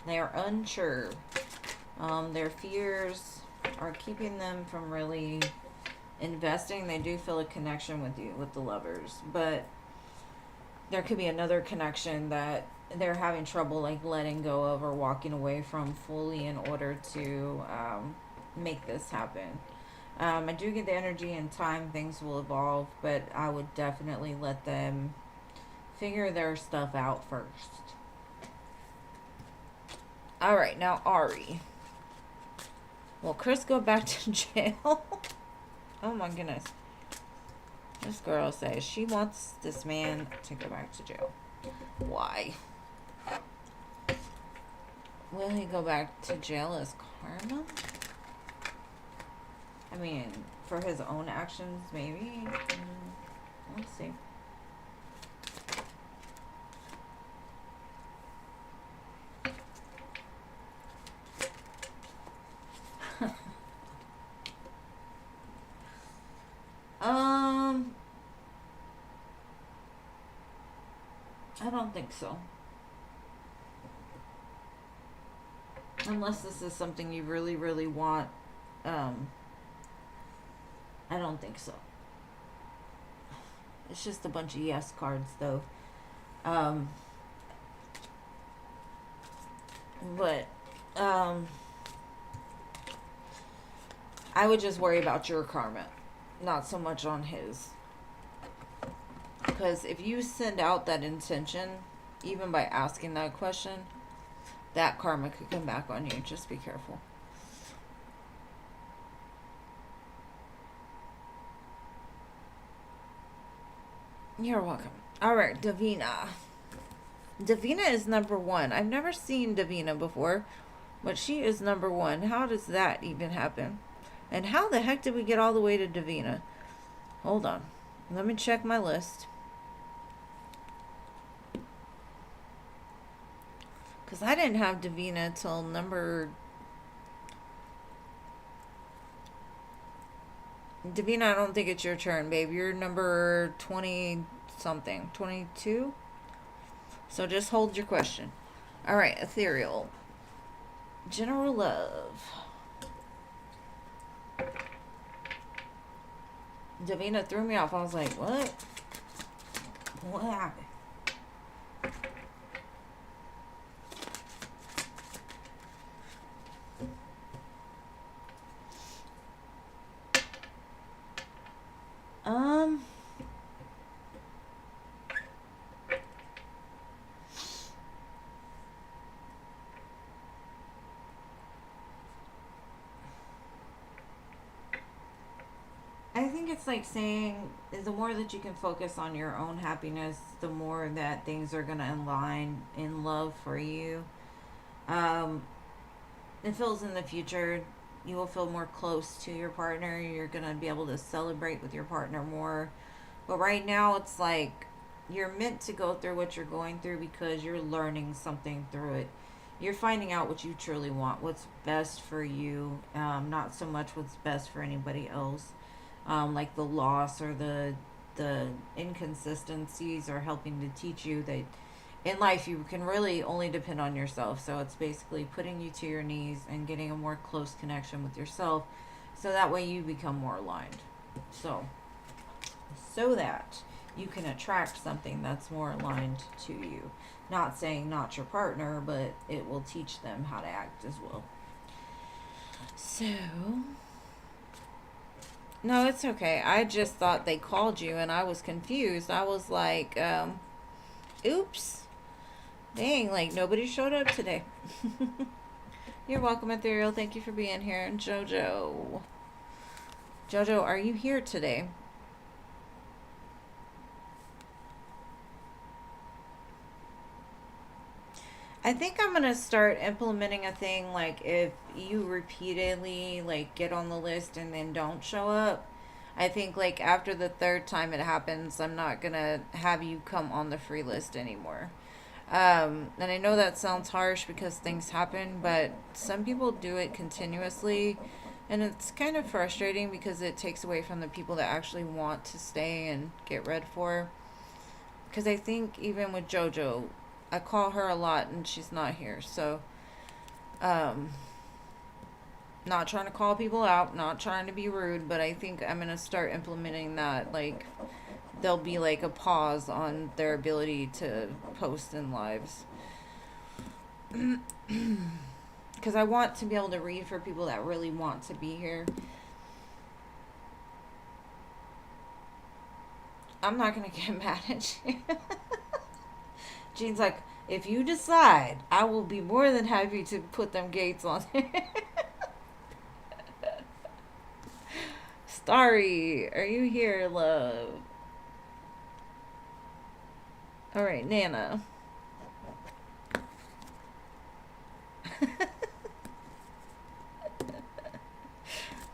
They are unsure. Their fears are keeping them from really investing. They do feel a connection with you, with the Lovers, but there could be another connection that they're having trouble like letting go of or walking away from fully in order to make this happen. I do get the energy and time things will evolve, but I would definitely let them figure their stuff out first. All right, now Ari. Will Chris go back to jail? Oh my goodness. This girl says she wants this man to go back to jail. Why? Will he go back to jail as karma? I mean, for his own actions, maybe. Let's see. I don't think so. Unless this is something you really, really want. I don't think so. It's just a bunch of yes cards, though. But I would just worry about your karma, not so much on his. Because if you send out that intention, even by asking that question, that karma could come back on you. Just be careful. You're welcome. All right, Davina. Davina is number 1. I've never seen Davina before, but she is number 1. How does that even happen? And how the heck did we get all the way to Davina? Hold on. Let me check my list. Because I didn't have Davina till number... Davina, I don't think it's your turn, babe. You're number 20-something. 22? So just hold your question. All right, ethereal. General love. Davina threw me off. I was like, what? What happened? I think it's like saying the more that you can focus on your own happiness, the more that things are going to align in love for you. It feels in the future you will feel more close to your partner. You're going to be able to celebrate with your partner more. But right now it's like you're meant to go through what you're going through because you're learning something through it. You're finding out what you truly want, what's best for you, not so much what's best for anybody else. Like the loss or the inconsistencies are helping to teach you that in life you can really only depend on yourself. So it's basically putting you to your knees and getting a more close connection with yourself, so that way you become more aligned. So that you can attract something that's more aligned to you. Not saying not your partner, but it will teach them how to act as well. So... No, it's okay. I just thought they called you and I was confused. I was like, oops. Dang, like nobody showed up today. You're welcome, Ethereal. Thank you for being here. And Jojo. Jojo, are you here today? I think I'm going to start implementing a thing like if you repeatedly like get on the list and then don't show up, I think like after the 3rd time it happens, I'm not going to have you come on the free list anymore. And I know that sounds harsh because things happen, but some people do it continuously. And it's kind of frustrating because it takes away from the people that actually want to stay and get read for. Because I think even with JoJo, I call her a lot and she's not here. So, um, not trying to call people out, not trying to be rude, but I think I'm going to start implementing that. Like, there'll be like a pause on their ability to post in lives. Because I want to be able to read for people that really want to be here. I'm not going to get mad at you. Jean's like, if you decide, I will be more than happy to put them gates on there. Starry, are you here, love? All right, Nana.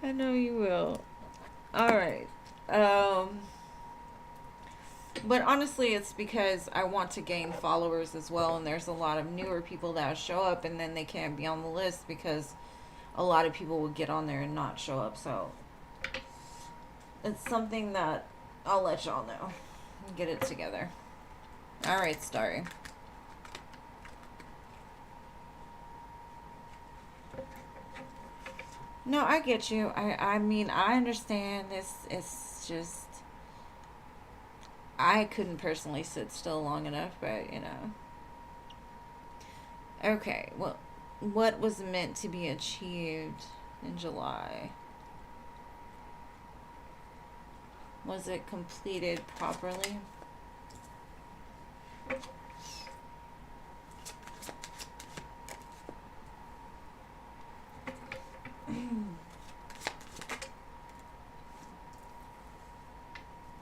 I know you will. All right. But honestly, it's because I want to gain followers as well, and there's a lot of newer people that show up, and then they can't be on the list because a lot of people will get on there and not show up. So it's something that I'll let y'all know. Get it together. All right, Starry. No, I get you. I mean, I understand this. It's just I couldn't personally sit still long enough, but you know. Okay, well, what was meant to be achieved in July? Was it completed properly?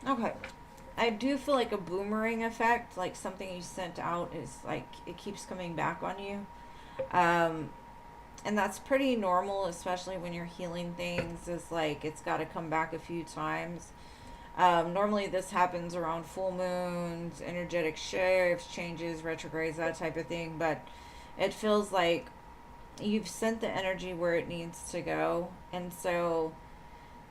Okay. I do feel like a boomerang effect, like something you sent out is like it keeps coming back on you. Um, and that's pretty normal, especially when you're healing things, is like it's got to come back a few times. Normally, this happens around full moons, energetic shifts, changes, retrogrades, that type of thing. But it feels like you've sent the energy where it needs to go. And so,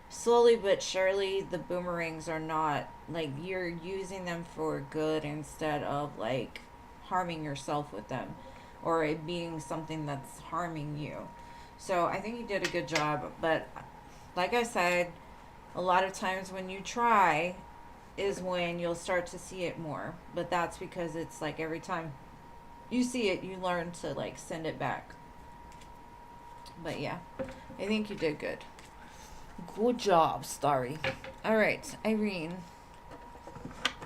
slowly but surely, the boomerangs are not like you're using them for good instead of like harming yourself with them or it being something that's harming you. So, I think you did a good job. But, like I said, a lot of times when you try is when you'll start to see it more. But that's because it's like every time you see it, you learn to like send it back. But yeah, I think you did good. Good job, Starry. All right, Irene.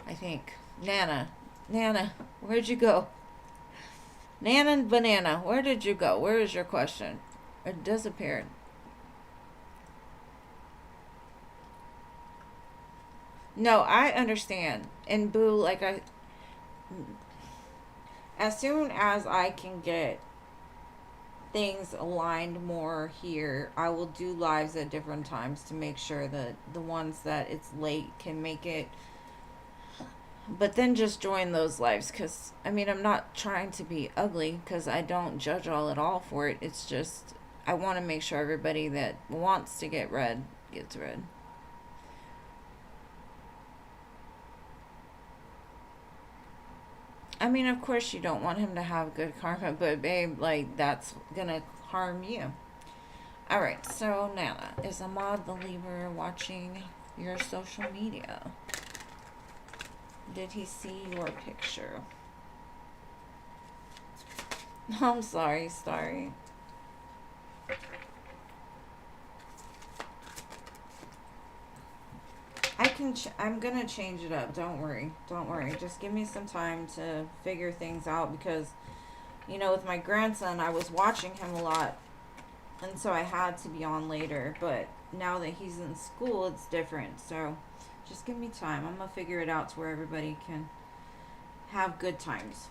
I think. Nana. Nana, where'd you go? Nana and Banana, where did you go? Where is your question? It disappeared. No, I understand. And Boo, like as soon as I can get things aligned more here, I will do lives at different times to make sure that the ones that it's late can make it. But then just join those lives because, I mean, I'm not trying to be ugly because I don't judge all at all for it. It's just, I want to make sure everybody that wants to get read gets read. I mean, of course, you don't want him to have good karma, but babe, like, that's gonna harm you. Alright, so Nana, is Ahmad the Lever watching your social media? Did he see your picture? I'm sorry, Starry. I'm gonna change it up. Don't worry. Don't worry. Just give me some time to figure things out because, you know, with my grandson, I was watching him a lot. And so I had to be on later. But now that he's in school, it's different. So just give me time. I'm gonna figure it out to where everybody can have good times.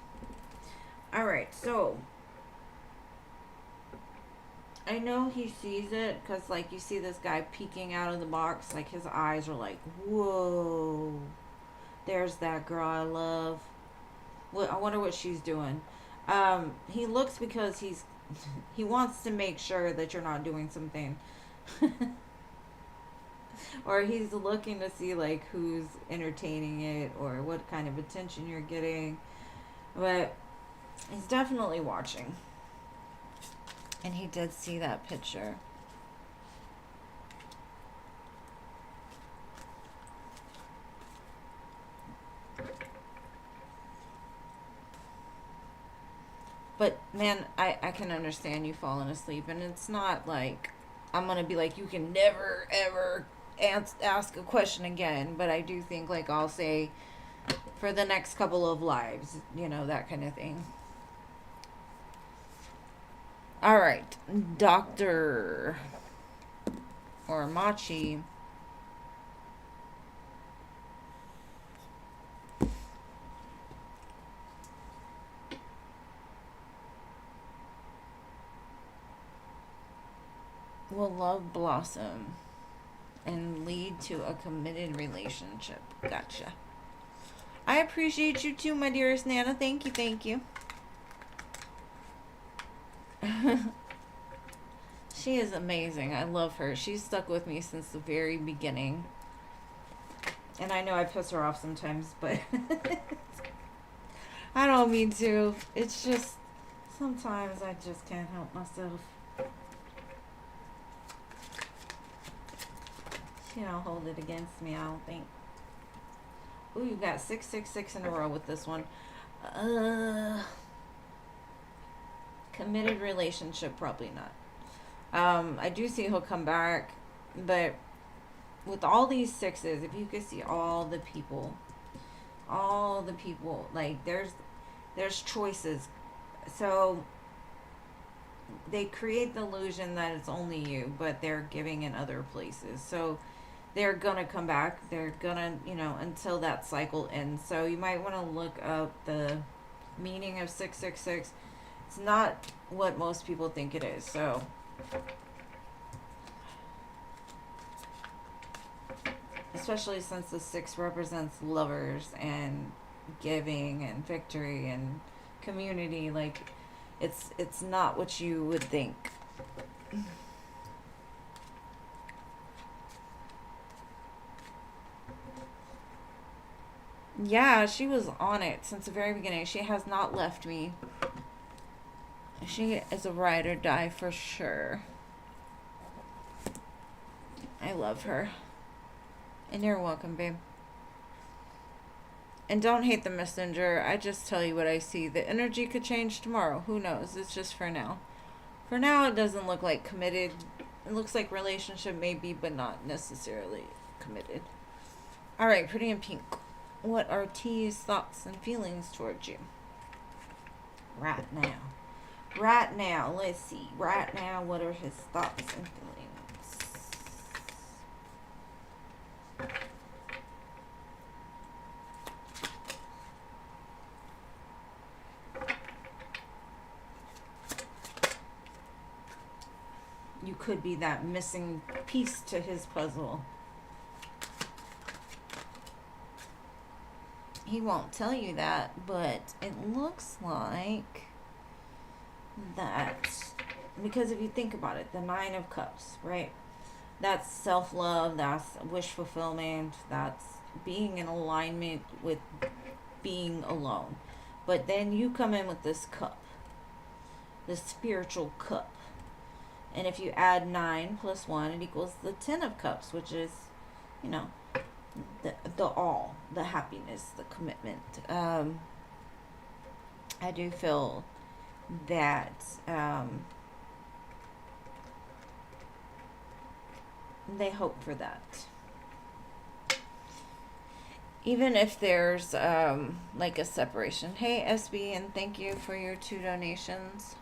Alright, so I know he sees it because, like, you see this guy peeking out of the box. Like, his eyes are like, whoa, there's that girl I love. I wonder what she's doing. He looks because he wants to make sure that you're not doing something. Or he's looking to see like who's entertaining it or what kind of attention you're getting. But he's definitely watching. And he did see that picture. But man, I can understand you falling asleep, and it's not like I'm gonna be like you can never ever ask a question again. But I do think like I'll say for the next couple of lives, you know, that kind of thing. All right, Doctor or Machi. Will love blossom and lead to a committed relationship? Gotcha. I appreciate you too, my dearest Nana. Thank you, thank you. She is amazing. I love her. She's stuck with me since the very beginning. And I know I piss her off sometimes, but I don't mean to. It's just sometimes I just can't help myself. She don't hold it against me, I don't think. Ooh, you got 666 in a row with this one. Committed relationship, probably not. I do see he'll come back, but with all these sixes, if you could see all the people, like there's choices. So they create the illusion that it's only you, but they're giving in other places. So they're gonna come back. They're gonna, until that cycle ends. So you might want to look up the meaning of 666. It's not what most people think it is. So especially since the 6 represents lovers and giving and victory and community, like it's not what you would think. Yeah, she was on it since the very beginning. She has not left me. She is a ride or die for sure. I love her. And you're welcome, babe. And don't hate the messenger. I just tell you what I see. The energy could change tomorrow. Who knows? It's just for now. For now, it doesn't look like committed. It looks like relationship maybe, but not necessarily committed. All right, Pretty in Pink. What are T's thoughts and feelings towards you? Right now. Right now. Let's see. Right now, what are his thoughts and feelings? You could be that missing piece to his puzzle. He won't tell you that, but it looks like that, because if you think about it, the 9 of Cups, right? That's self-love, that's wish fulfillment, that's being in alignment with being alone. But then you come in with this cup, this spiritual cup. And if you add 9 plus 1, it equals the 10 of Cups, which is, the all, the happiness, the commitment. I do feel that they hope for that. Even if there's like a separation. Hey, SB, and thank you for your 2 donations.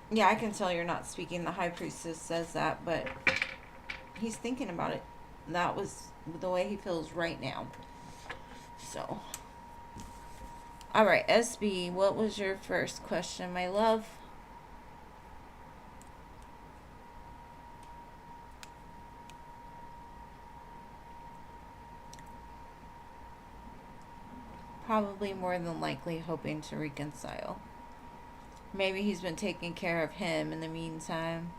Yeah, I can tell you're not speaking. The High Priestess says that, but he's thinking about it. That was the way he feels right now. So, all right, SB, what was your first question, my love? Probably more than likely hoping to reconcile. Maybe he's been taking care of him in the meantime.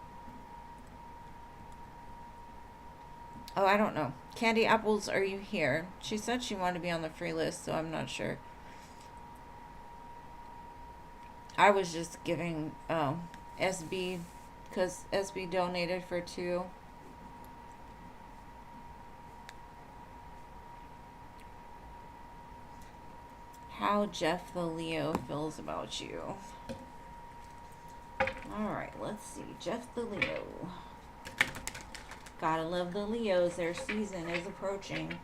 Oh, I don't know. Candy Apples, are you here? She said she wanted to be on the free list, so I'm not sure. I was just giving SB, because SB donated for 2. How Jeff the Leo feels about you. Alright, let's see. Jeff the Leo. Gotta love the Leos. Their season is approaching.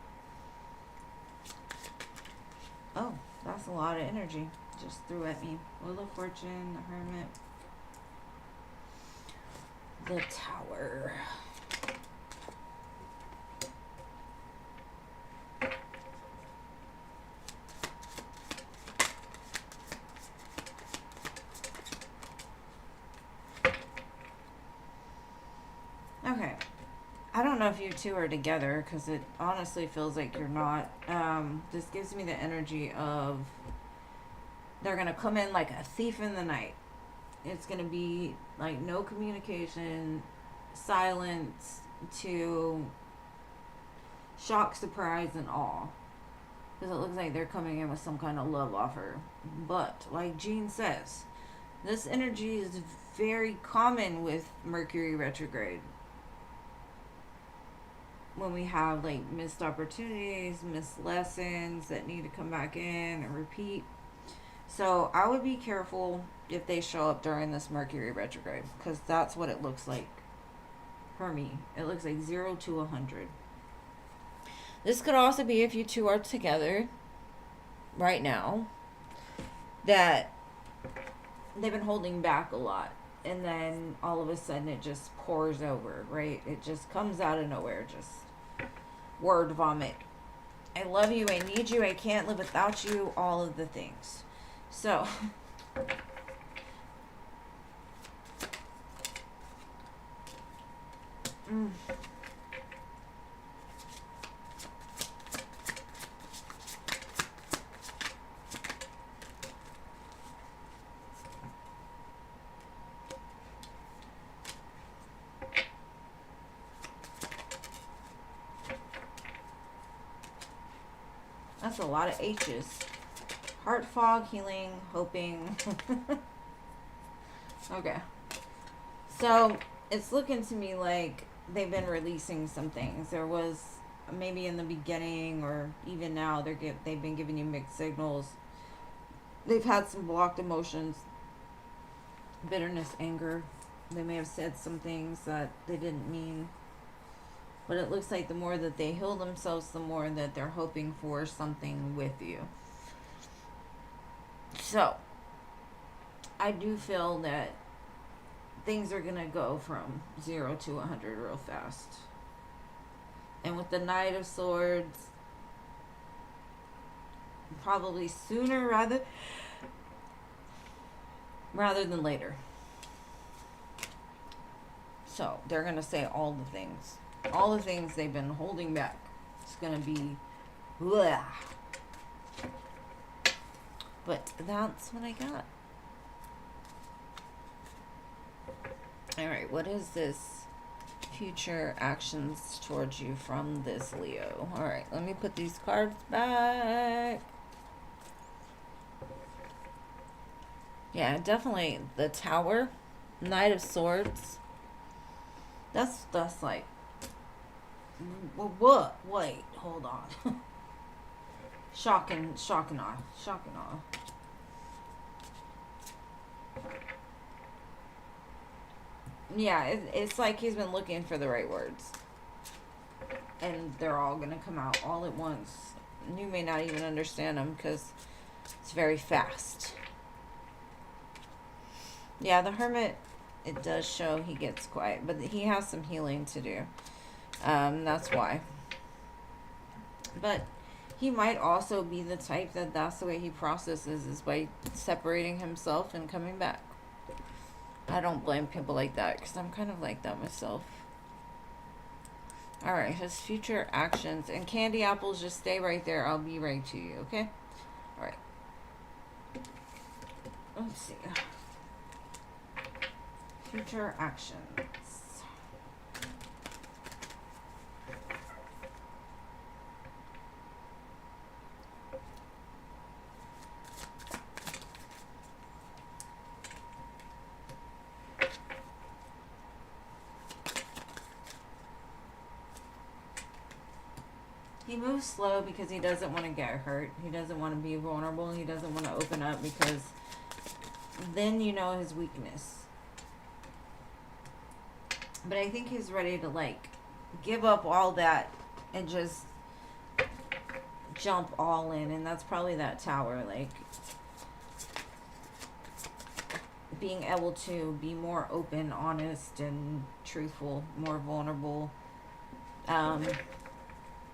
Oh, that's a lot of energy. Just threw at me. Wheel of Fortune, the Hermit. The Tower. Okay. I don't know if you two are together, because it honestly feels like you're not. This gives me the energy of they're going to come in like a thief in the night. It's going to be like no communication, silence to shock, surprise, and awe. Because it looks like they're coming in with some kind of love offer. But, like Jean says, this energy is very common with Mercury retrograde. When we have like missed opportunities, missed lessons that need to come back in and repeat. So I would be careful if they show up during this Mercury retrograde, because that's what it looks like for me. It looks like 0 to 100. This could also be if you two are together right now, that they've been holding back a lot, and then all of a sudden it just pours over, right? It just comes out of nowhere, just word vomit. I love you, I need you, I can't live without you, all of the things. So that's a lot of H's. Heart fog, healing, hoping. Okay. So it's looking to me like they've been releasing some things. There was maybe in the beginning, or even now, they've been giving you mixed signals. They've had some blocked emotions, bitterness, anger. They may have said some things that they didn't mean. But it looks like the more that they heal themselves, the more that they're hoping for something with you. So, I do feel that things are going to go from 0 to 100 real fast. And with the Knight of Swords, probably sooner rather than later. So, they're going to say all the things. All the things they've been holding back. It's going to be... Blah. But that's what I got. Alright, what is this future actions towards you from this Leo? Alright, let me put these cards back. Yeah, definitely the Tower, Knight of Swords. That's like... What? Wait, hold on. Shock and awe. Yeah, it's like he's been looking for the right words. And they're all going to come out all at once. You may not even understand them because it's very fast. Yeah, the Hermit, it does show he gets quiet, but he has some healing to do. That's why. But he might also be the type that's the way he processes, is by separating himself and coming back. I don't blame people like that, because I'm kind of like that myself. Alright, his future actions. And Candy Apples, just stay right there. I'll be right to you, okay? All right. Let's see. Future actions. He moves slow because he doesn't want to get hurt. He doesn't want to be vulnerable. He doesn't want to open up because then you know his weakness. But I think he's ready to, like, give up all that and just jump all in. And that's probably that tower, like, being able to be more open, honest, and truthful, more vulnerable.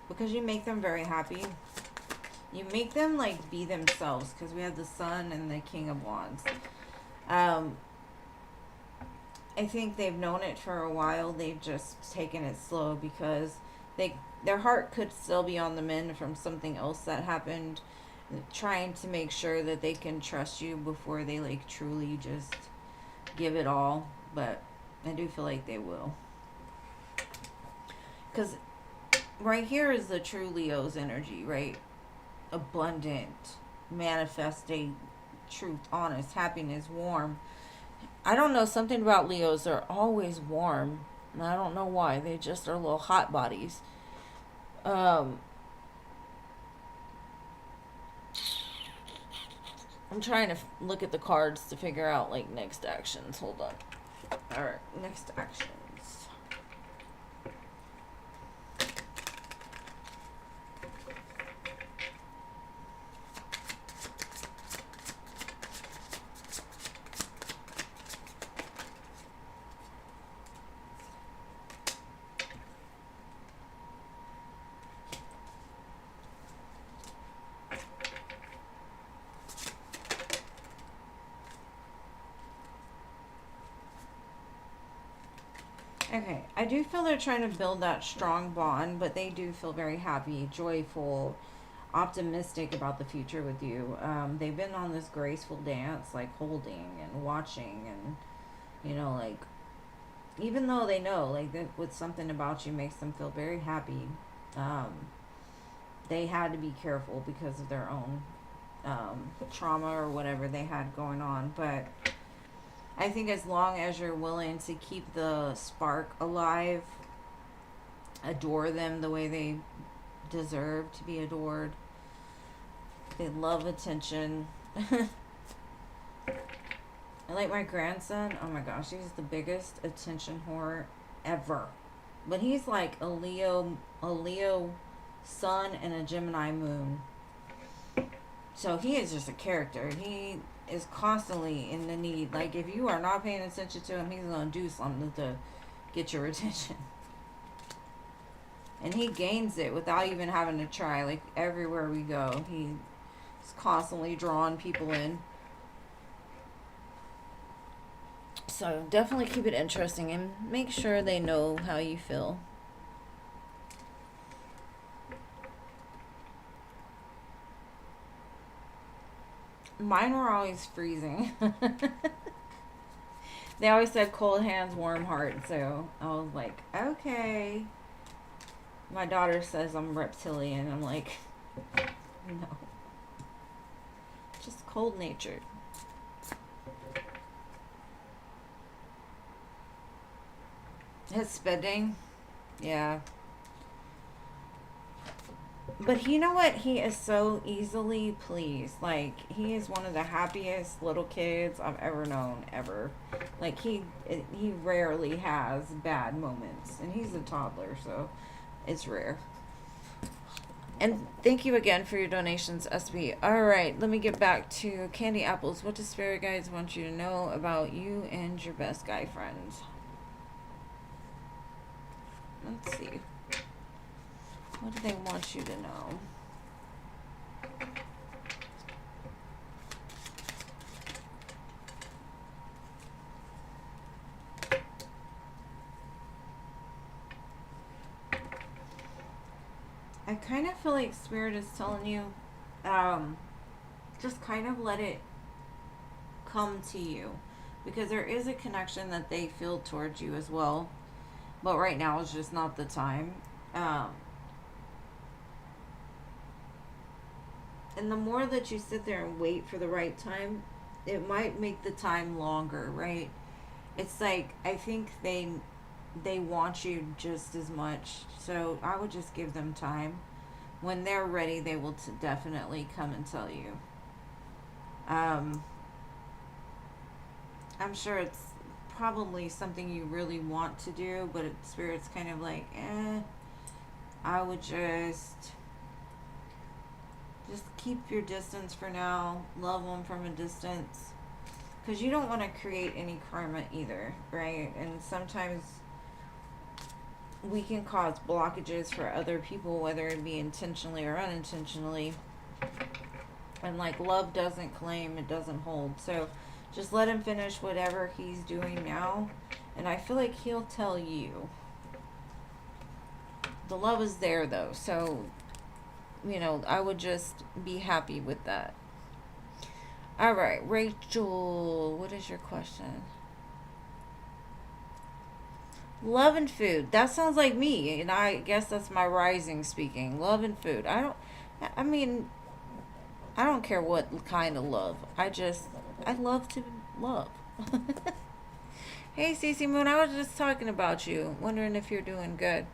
Because you make them very happy. You make them, like, be themselves. Because we have the Sun and the King of Wands. I think they've known it for a while. They've just taken it slow because their heart could still be on the mend from something else that happened. Trying to make sure that they can trust you before they, like, truly just give it all. But I do feel like they will. Because right here is the true Leo's energy, right? Abundant, manifesting truth, honest, happiness, warm. I don't know, something about Leos, they're always warm. And I don't know why. They just are little hot bodies. I'm trying to look at the cards to figure out, like, next actions. Hold on. Alright, next actions. Okay, I do feel they're trying to build that strong bond, but they do feel very happy, joyful, optimistic about the future with you. They've been on this graceful dance, like holding and watching, and, you know, like, even though they know, like, that with something about you makes them feel very happy, they had to be careful because of their own trauma or whatever they had going on, but I think as long as you're willing to keep the spark alive, adore them the way they deserve to be adored. They love attention. I like my grandson. Oh my gosh, he's the biggest attention whore ever. But he's like a Leo sun and a Gemini moon. So he is just a character. He is constantly in the need. Like, if you are not paying attention to him, he's going to do something to get your attention. And he gains it without even having to try. Like, everywhere we go, he's constantly drawing people in. So definitely keep it interesting and make sure they know how you feel. Mine were always freezing. They always said cold hands, warm heart. So I was like, okay. My daughter says I'm reptilian. I'm like, no. Just cold natured. His spending. Yeah. But you know what? He is so easily pleased. Like, he is one of the happiest little kids I've ever known, ever. Like, he rarely has bad moments. And he's a toddler, so it's rare. And thank you again for your donations, SB. Alright, let me get back to Candy Apples. What do spirit guides want you to know about you and your best guy friends? Let's see. What do they want you to know? I kind of feel like Spirit is telling you, just kind of let it come to you, because there is a connection that they feel towards you as well, but right now is just not the time. And the more that you sit there and wait for the right time, it might make the time longer, right? It's like, I think they want you just as much, so I would just give them time. When they're ready, they will definitely come and tell you. I'm sure it's probably something you really want to do, but Spirit's kind of like, I would just keep your distance for now. Love them from a distance, because you don't want to create any karma either, right? And sometimes we can cause blockages for other people, whether it be intentionally or unintentionally. And like, love doesn't claim, it doesn't hold. So just let him finish whatever he's doing now, and I feel like he'll tell you. The love is there though, so I would just be happy with that. All right, Rachel, what is your question? Love and food. That sounds like me, and I guess that's my rising speaking. Love and food. I don't care what kind of love. I love to love. Hey, Cece Moon, I was just talking about you. Wondering if you're doing good.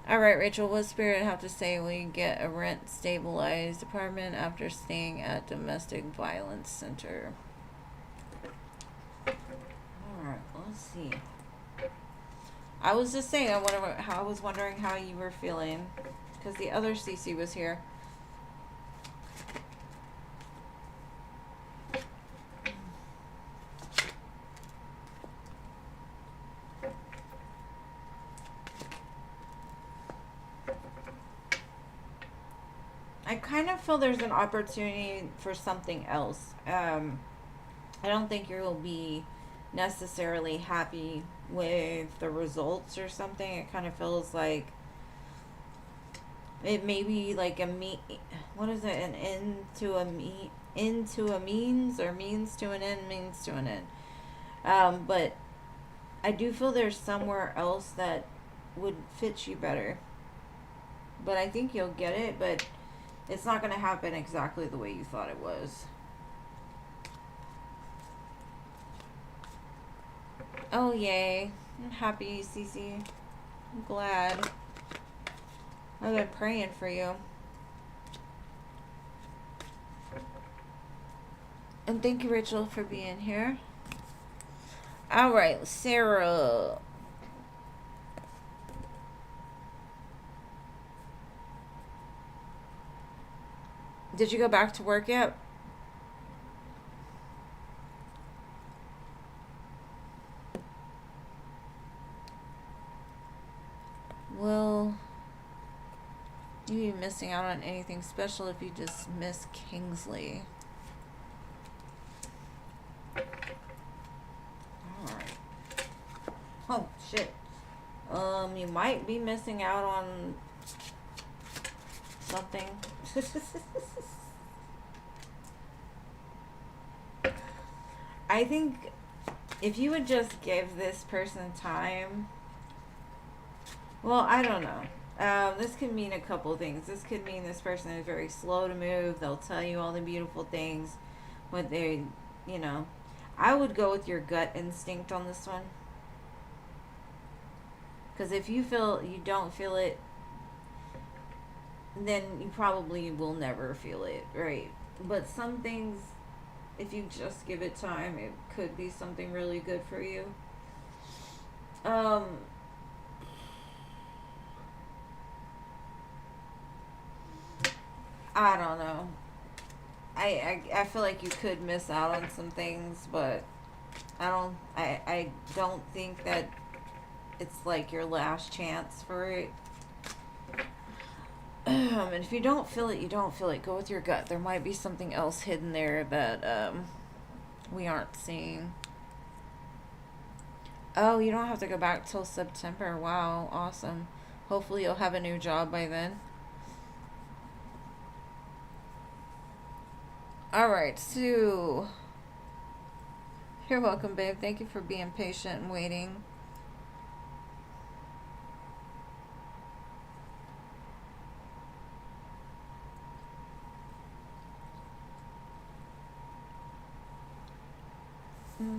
All right, Rachel, what Spirit have to say when you get a rent stabilized apartment after staying at domestic violence center? All right, let's see. I was just saying, I was wondering how you were feeling, because the other Cece was here. I kind of feel there's an opportunity for something else. I don't think you'll be necessarily happy with the results or something. It kind of feels like it may be like what is it? An end to a means, or means to an end, means to an end. But I do feel there's somewhere else that would fit you better. But I think you'll get it, but it's not going to happen exactly the way you thought it was. Oh, yay. I'm happy, Cece. I'm glad. I've been praying for you. And thank you, Rachel, for being here. All right, Sarah. Did you go back to work yet? Well, you'd be missing out on anything special if you just miss Kingsley. Alright. Oh, shit. You might be missing out on something. I think if you would just give this person time, well, I don't know. This could mean a couple things. This could mean this person is very slow to move. They'll tell you all the beautiful things. What they, I would go with your gut instinct on this one. Because if you don't feel it, then you probably will never feel it, right? But some things, if you just give it time, it could be something really good for you. I don't know. I feel like you could miss out on some things, but I don't think that it's like your last chance for it. And if you don't feel it, you don't feel it. Go with your gut. There might be something else hidden there that we aren't seeing. Oh, you don't have to go back till September. Wow, awesome. Hopefully you'll have a new job by then. Alright, so you're welcome, babe. Thank you for being patient and waiting.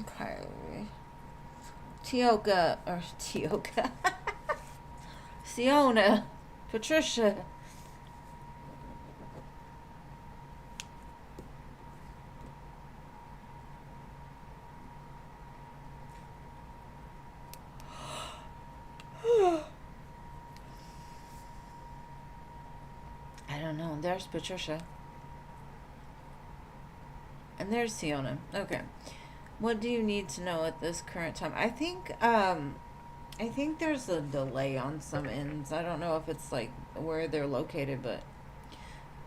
Okay. Tioka, or Tioka. Siona. Patricia. I don't know. There's Patricia. And there's Siona. Okay. What do you need to know at this current time? I think there's a delay on some ends. I don't know if it's like where they're located, but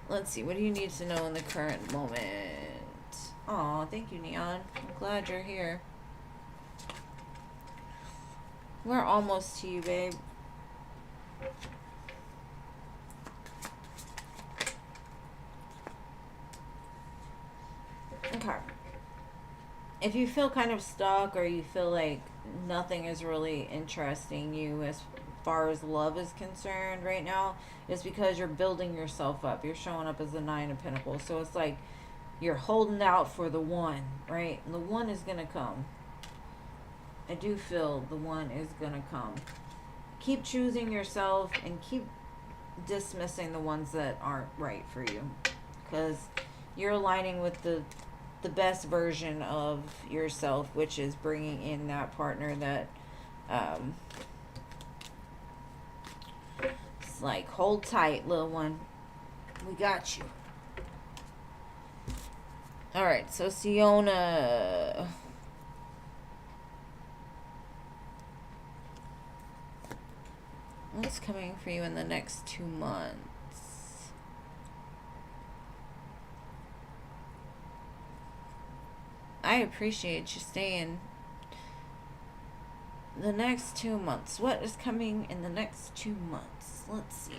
let's see. What do you need to know in the current moment? Aw, thank you, Neon. I'm glad you're here. We're almost to you, babe. Okay. If you feel kind of stuck or you feel like nothing is really interesting you as far as love is concerned right now, it's because you're building yourself up. You're showing up as the Nine of Pentacles. So it's like you're holding out for the one, right? And the one is going to come. I do feel the one is going to come. Keep choosing yourself and keep dismissing the ones that aren't right for you. Because you're aligning with the best version of yourself, which is bringing in that partner that it's like, hold tight, little one, we got you. All right, so Siona, what's coming for you in the next 2 months? I appreciate you staying. The next 2 months. What is coming in the next 2 months? Let's see.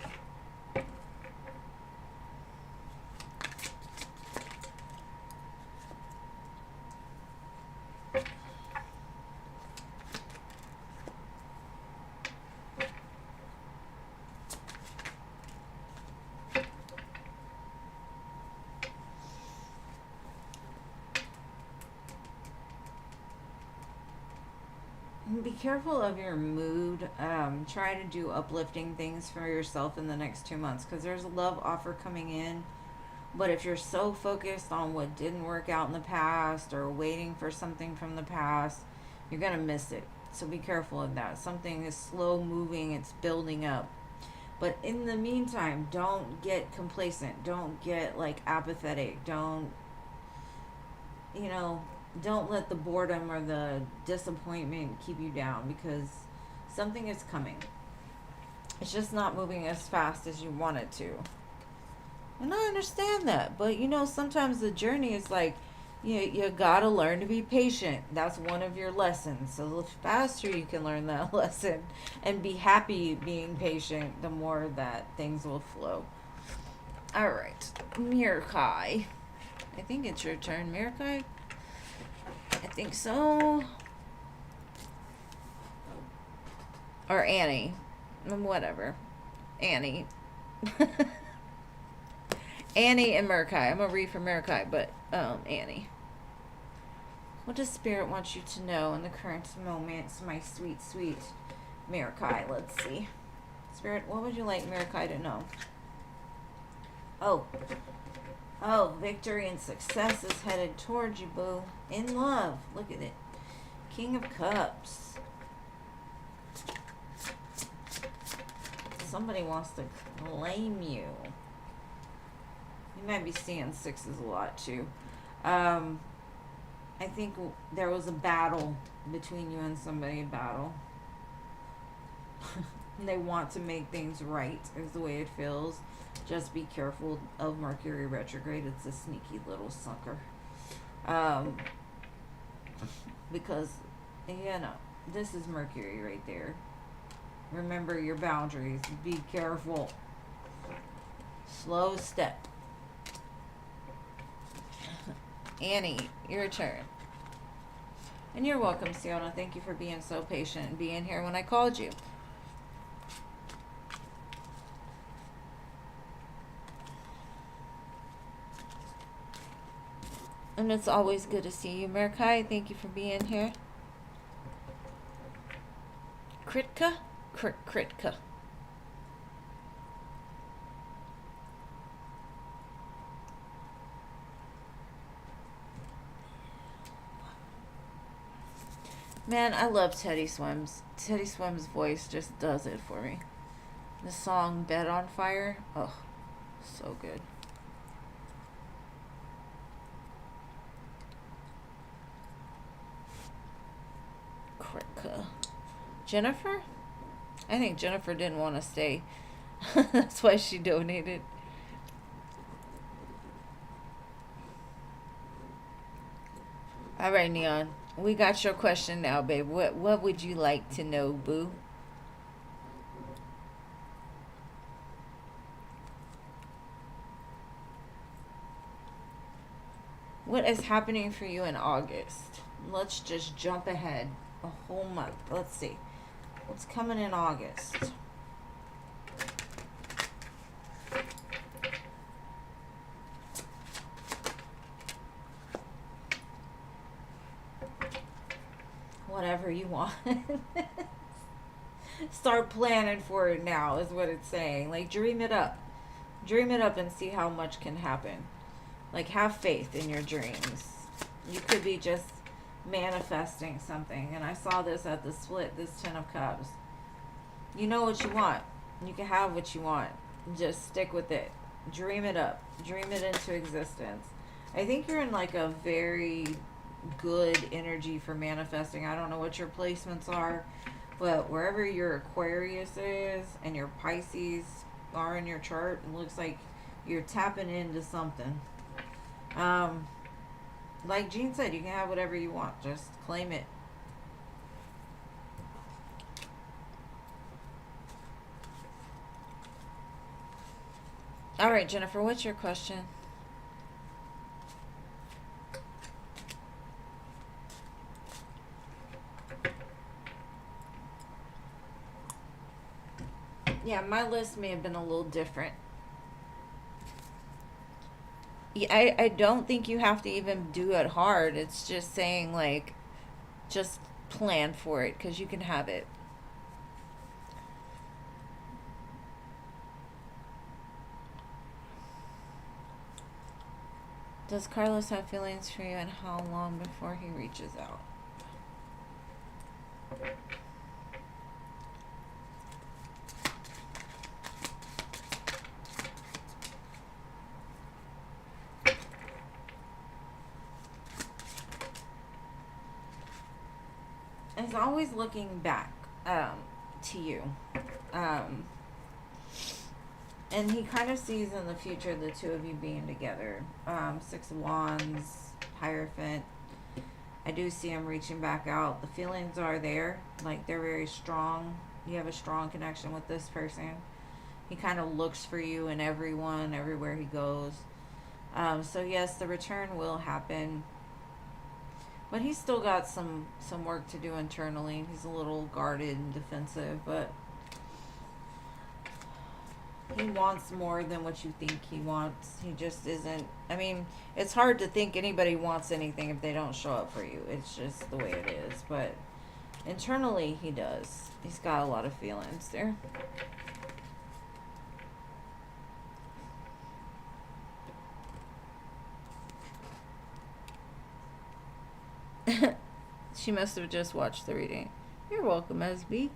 Be careful of your mood. Try to do uplifting things for yourself in the next 2 months, because there's a love offer coming in. But if you're so focused on what didn't work out in the past or waiting for something from the past, you're going to miss it. So be careful of that. Something is slow moving, it's building up. But in the meantime, don't get complacent. Don't get like apathetic. Don't let the boredom or the disappointment keep you down, because something is coming. It's just not moving as fast as you want it to. And I understand that. But, sometimes the journey is like, you gotta learn to be patient. That's one of your lessons. So the faster you can learn that lesson and be happy being patient, the more that things will flow. All right. Mirakai. I think it's your turn, Mirakai. I think so. Or Annie. Whatever. Annie. Annie and Mirakai. I'm going to read for Mirakai, but Annie. What does Spirit want you to know in the current moments, my sweet, sweet Mirakai? Let's see. Spirit, what would you like Mirakai to know? Oh, victory and success is headed towards you, boo. In love. Look at it. King of Cups. Somebody wants to claim you. You might be seeing sixes a lot, too. I think there was a battle between you and somebody. A battle. They want to make things right, is the way it feels. Just be careful of Mercury retrograde. It's a sneaky little sucker. Because, this is Mercury right there. Remember your boundaries. Be careful. Slow step. Annie, your turn. And you're welcome, Siona. Thank you for being so patient and being here when I called you. And it's always good to see you. Merkai, thank you for being here. Kritka? Kritka. Man, I love Teddy Swims. Teddy Swims' voice just does it for me. The song Bed on Fire. Oh, so good. Kritka. Jennifer? I think Jennifer didn't want to stay. That's why she donated. All right, Neon. We got your question now, babe. What would you like to know, boo? What is happening for you in August? Let's just jump ahead a whole month. Let's see. What's coming in August? Whatever you want. Start planning for it now is what it's saying. Like, dream it up. Dream it up and see how much can happen. Like, have faith in your dreams. You could be just manifesting something. And I saw this at the split, this 10 of Cups. You know what you want. You can have what you want. Just stick with it. Dream it up. Dream it into existence. I think you're in like a very good energy for manifesting. I don't know what your placements are, but wherever your Aquarius is and your Pisces are in your chart, it looks like you're tapping into something. Like Jean said, you can have whatever you want. Just claim it. All right, Jennifer, what's your question? Yeah, my list may have been a little different. Yeah, I don't think you have to even do it hard. It's just saying, like, just plan for it because you can have it. Does Carlos have feelings for you, and how long before he reaches out? It's always looking back to you. And he kind of sees in the future the two of you being together. 6 of Wands, Hierophant. I do see him reaching back out. The feelings are there. Like, they're very strong. You have a strong connection with this person. He kind of looks for you in everyone, everywhere he goes. So yes, the return will happen. But he's still got some work to do internally. He's a little guarded and defensive, but he wants more than what you think he wants. He just isn't. I mean, it's hard to think anybody wants anything if they don't show up for you. It's just the way it is. But internally, he does. He's got a lot of feelings there. She must have just watched the reading. You're welcome, SB.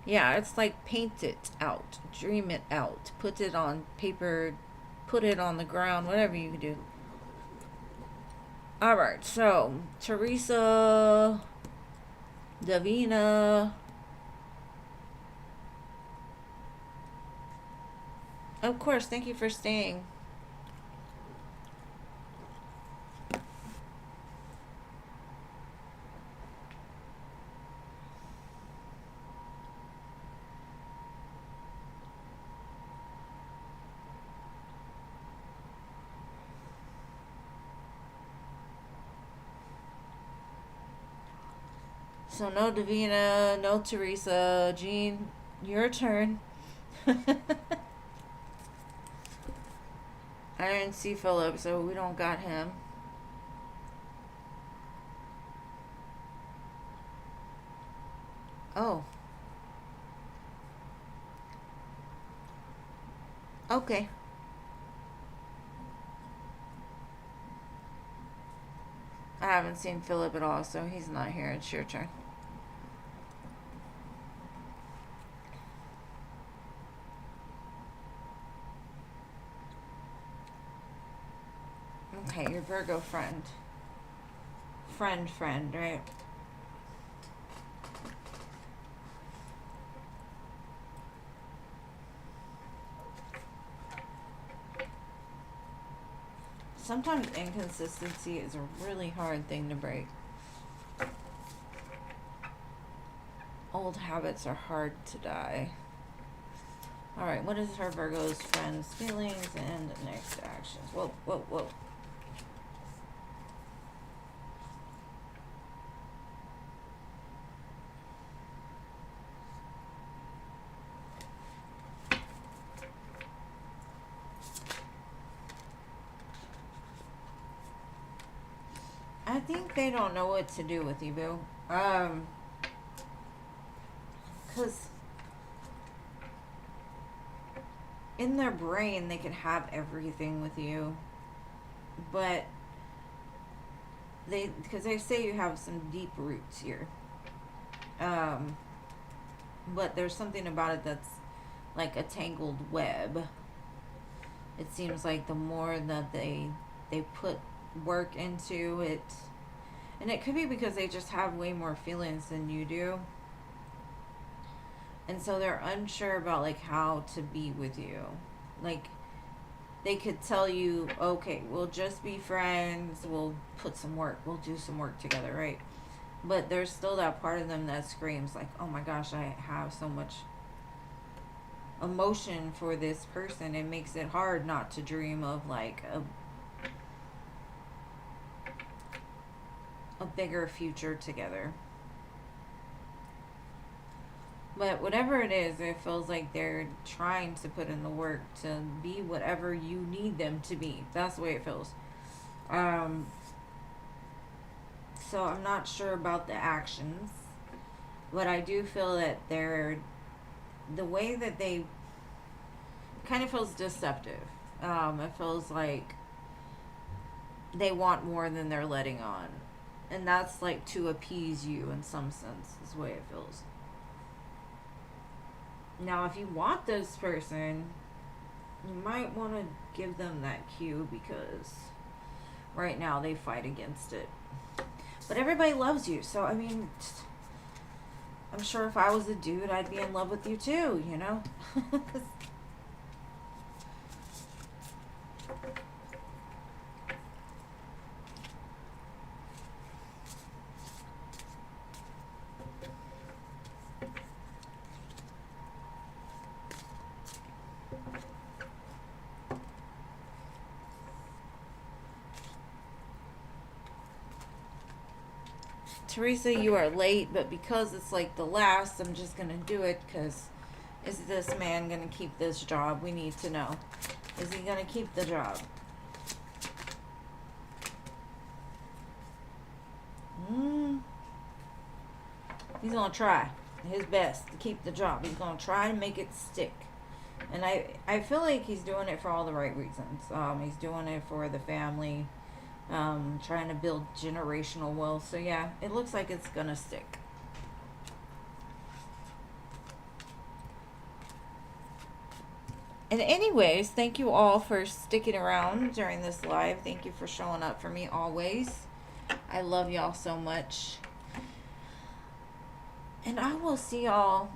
Yeah, it's like paint it out, dream it out, put it on paper, put it on the ground, whatever you can do. Alright, so Teresa, Davina. Of course, thank you for staying. So no Davina, no Teresa. Jean, your turn. I didn't see Philip, so we don't got him. Oh. Okay. I haven't seen Philip at all, so he's not here. It's your turn. Okay, your Virgo friend. Friend, right? Sometimes inconsistency is a really hard thing to break. Old habits are hard to die. Alright, what is her Virgo's friend's feelings and next actions? Whoa, whoa, whoa. I think they don't know what to do with you, boo. Because in their brain, they could have everything with you. But because they say you have some deep roots here. But there's something about it that's like a tangled web. It seems like the more that they put work into it, and it could be because they just have way more feelings than you do, and so they're unsure about like how to be with you. Like they could tell you, okay, we'll just be friends, we'll put some work, we'll do some work together, right? But there's still that part of them that screams like, oh my gosh, I have so much emotion for this person. It makes it hard not to dream of like a bigger future together. But whatever it is, it feels like they're trying to put in the work to be whatever you need them to be. That's the way it feels. So I'm not sure about the actions, but I do feel that the way that they kind of feels deceptive. It feels like they want more than they're letting on. And that's like to appease you in some sense, is the way it feels. Now, if you want this person, you might want to give them that cue because right now they fight against it. But everybody loves you, so I mean, I'm sure if I was a dude, I'd be in love with you too, you know? Teresa, you are late, but because it's like the last, I'm just going to do it because is this man going to keep this job? We need to know. Is he going to keep the job? He's going to try his best to keep the job. He's going to try to make it stick. And I feel like he's doing it for all the right reasons. He's doing it for the family. Trying to build generational wealth. So yeah, it looks like it's gonna stick. And anyways, thank you all for sticking around during this live. Thank you for showing up for me always. I love y'all so much. And I will see y'all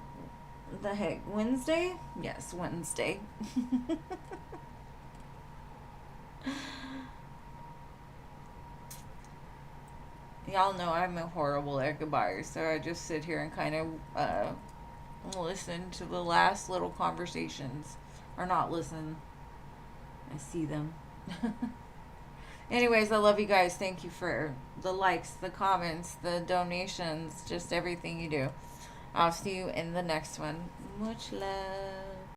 Wednesday? Yes, Wednesday. Y'all know I'm a horrible at goodbye, so I just sit here and kind of listen to the last little conversations. Or not listen. I see them. Anyways, I love you guys. Thank you for the likes, the comments, the donations, just everything you do. I'll see you in the next one. Much love.